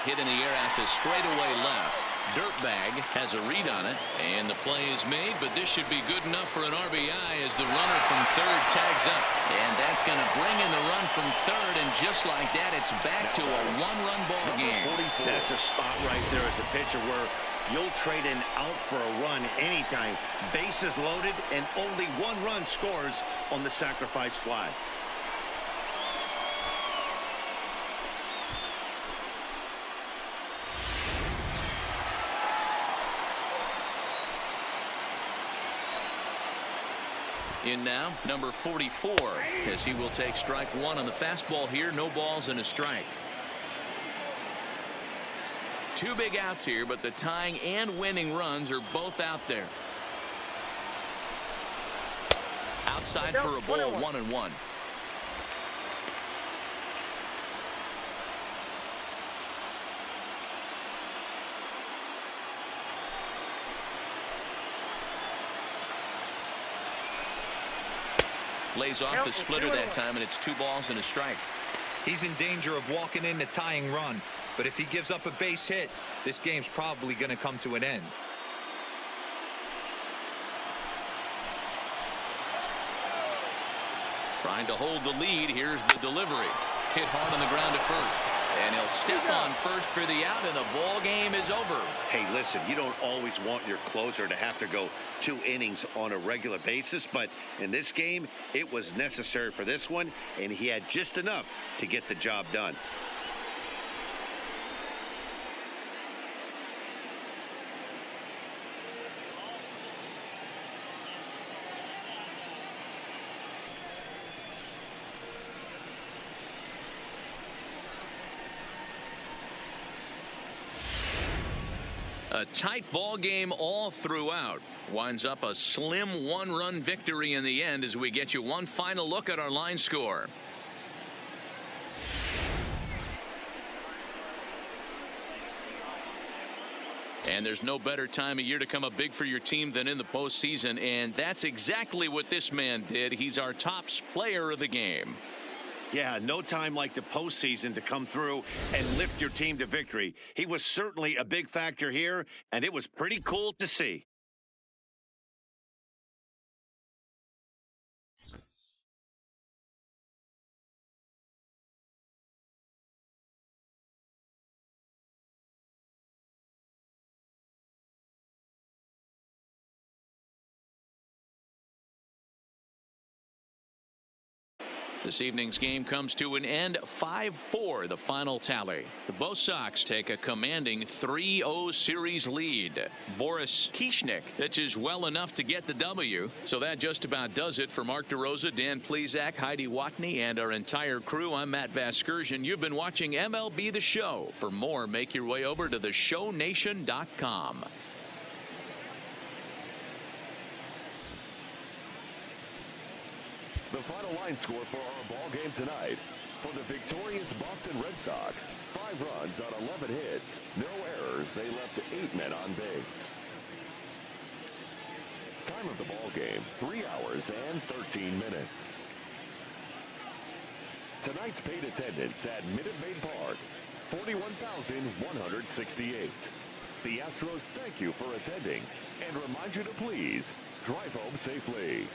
Hit in the air out to straightaway left. Dirtbag has a read on it, and the play is made, but this should be good enough for an RBI as the runner from third tags up. And that's going to bring in the run from third, and just like that, it's back to a one-run ball game. That's a spot right there as a pitcher where you'll trade an out for a run anytime. Bases loaded, and only one run scores on the sacrifice fly. In now, number 44, as he will take strike one on the fastball here. No balls and a strike. Two big outs here, but the tying and winning runs are both out there. Outside for a ball, 1-1. Lays off the splitter that time, and it's 2 balls and a strike. He's in danger of walking in the tying run, but if he gives up a base hit, this game's probably going to come to an end. Trying to hold the lead. Here's the delivery. Hit hard on the ground at first. And he'll step on first for the out, and the ball game is over. Hey, listen, you don't always want your closer to have to go 2 innings on a regular basis, but in this game, it was necessary for this one, and he had just enough to get the job done. A tight ball game all throughout. Winds up a slim 1-run victory in the end as we get you one final look at our line score. And there's no better time of year to come up big for your team than in the postseason, and that's exactly what this man did. He's our top player of the game. Yeah, no time like the postseason to come through and lift your team to victory. He was certainly a big factor here, and it was pretty cool to see. This evening's game comes to an end 5-4, the final tally. The Bo Sox take a commanding 3-0 series lead. Boris Kishnik pitches well enough to get the W. So that just about does it for Mark DeRosa, Dan Plesac, Heidi Watney, and our entire crew. I'm Matt Vasgersian. You've been watching MLB The Show. For more, make your way over to theshownation.com. The final line score for our ball game tonight. For the victorious Boston Red Sox, 5 runs on 11 hits, no errors. They left 8 men on base. Time of the ball game, 3 hours and 13 minutes. Tonight's paid attendance at Minute Maid Park, 41,168. The Astros thank you for attending and remind you to please drive home safely.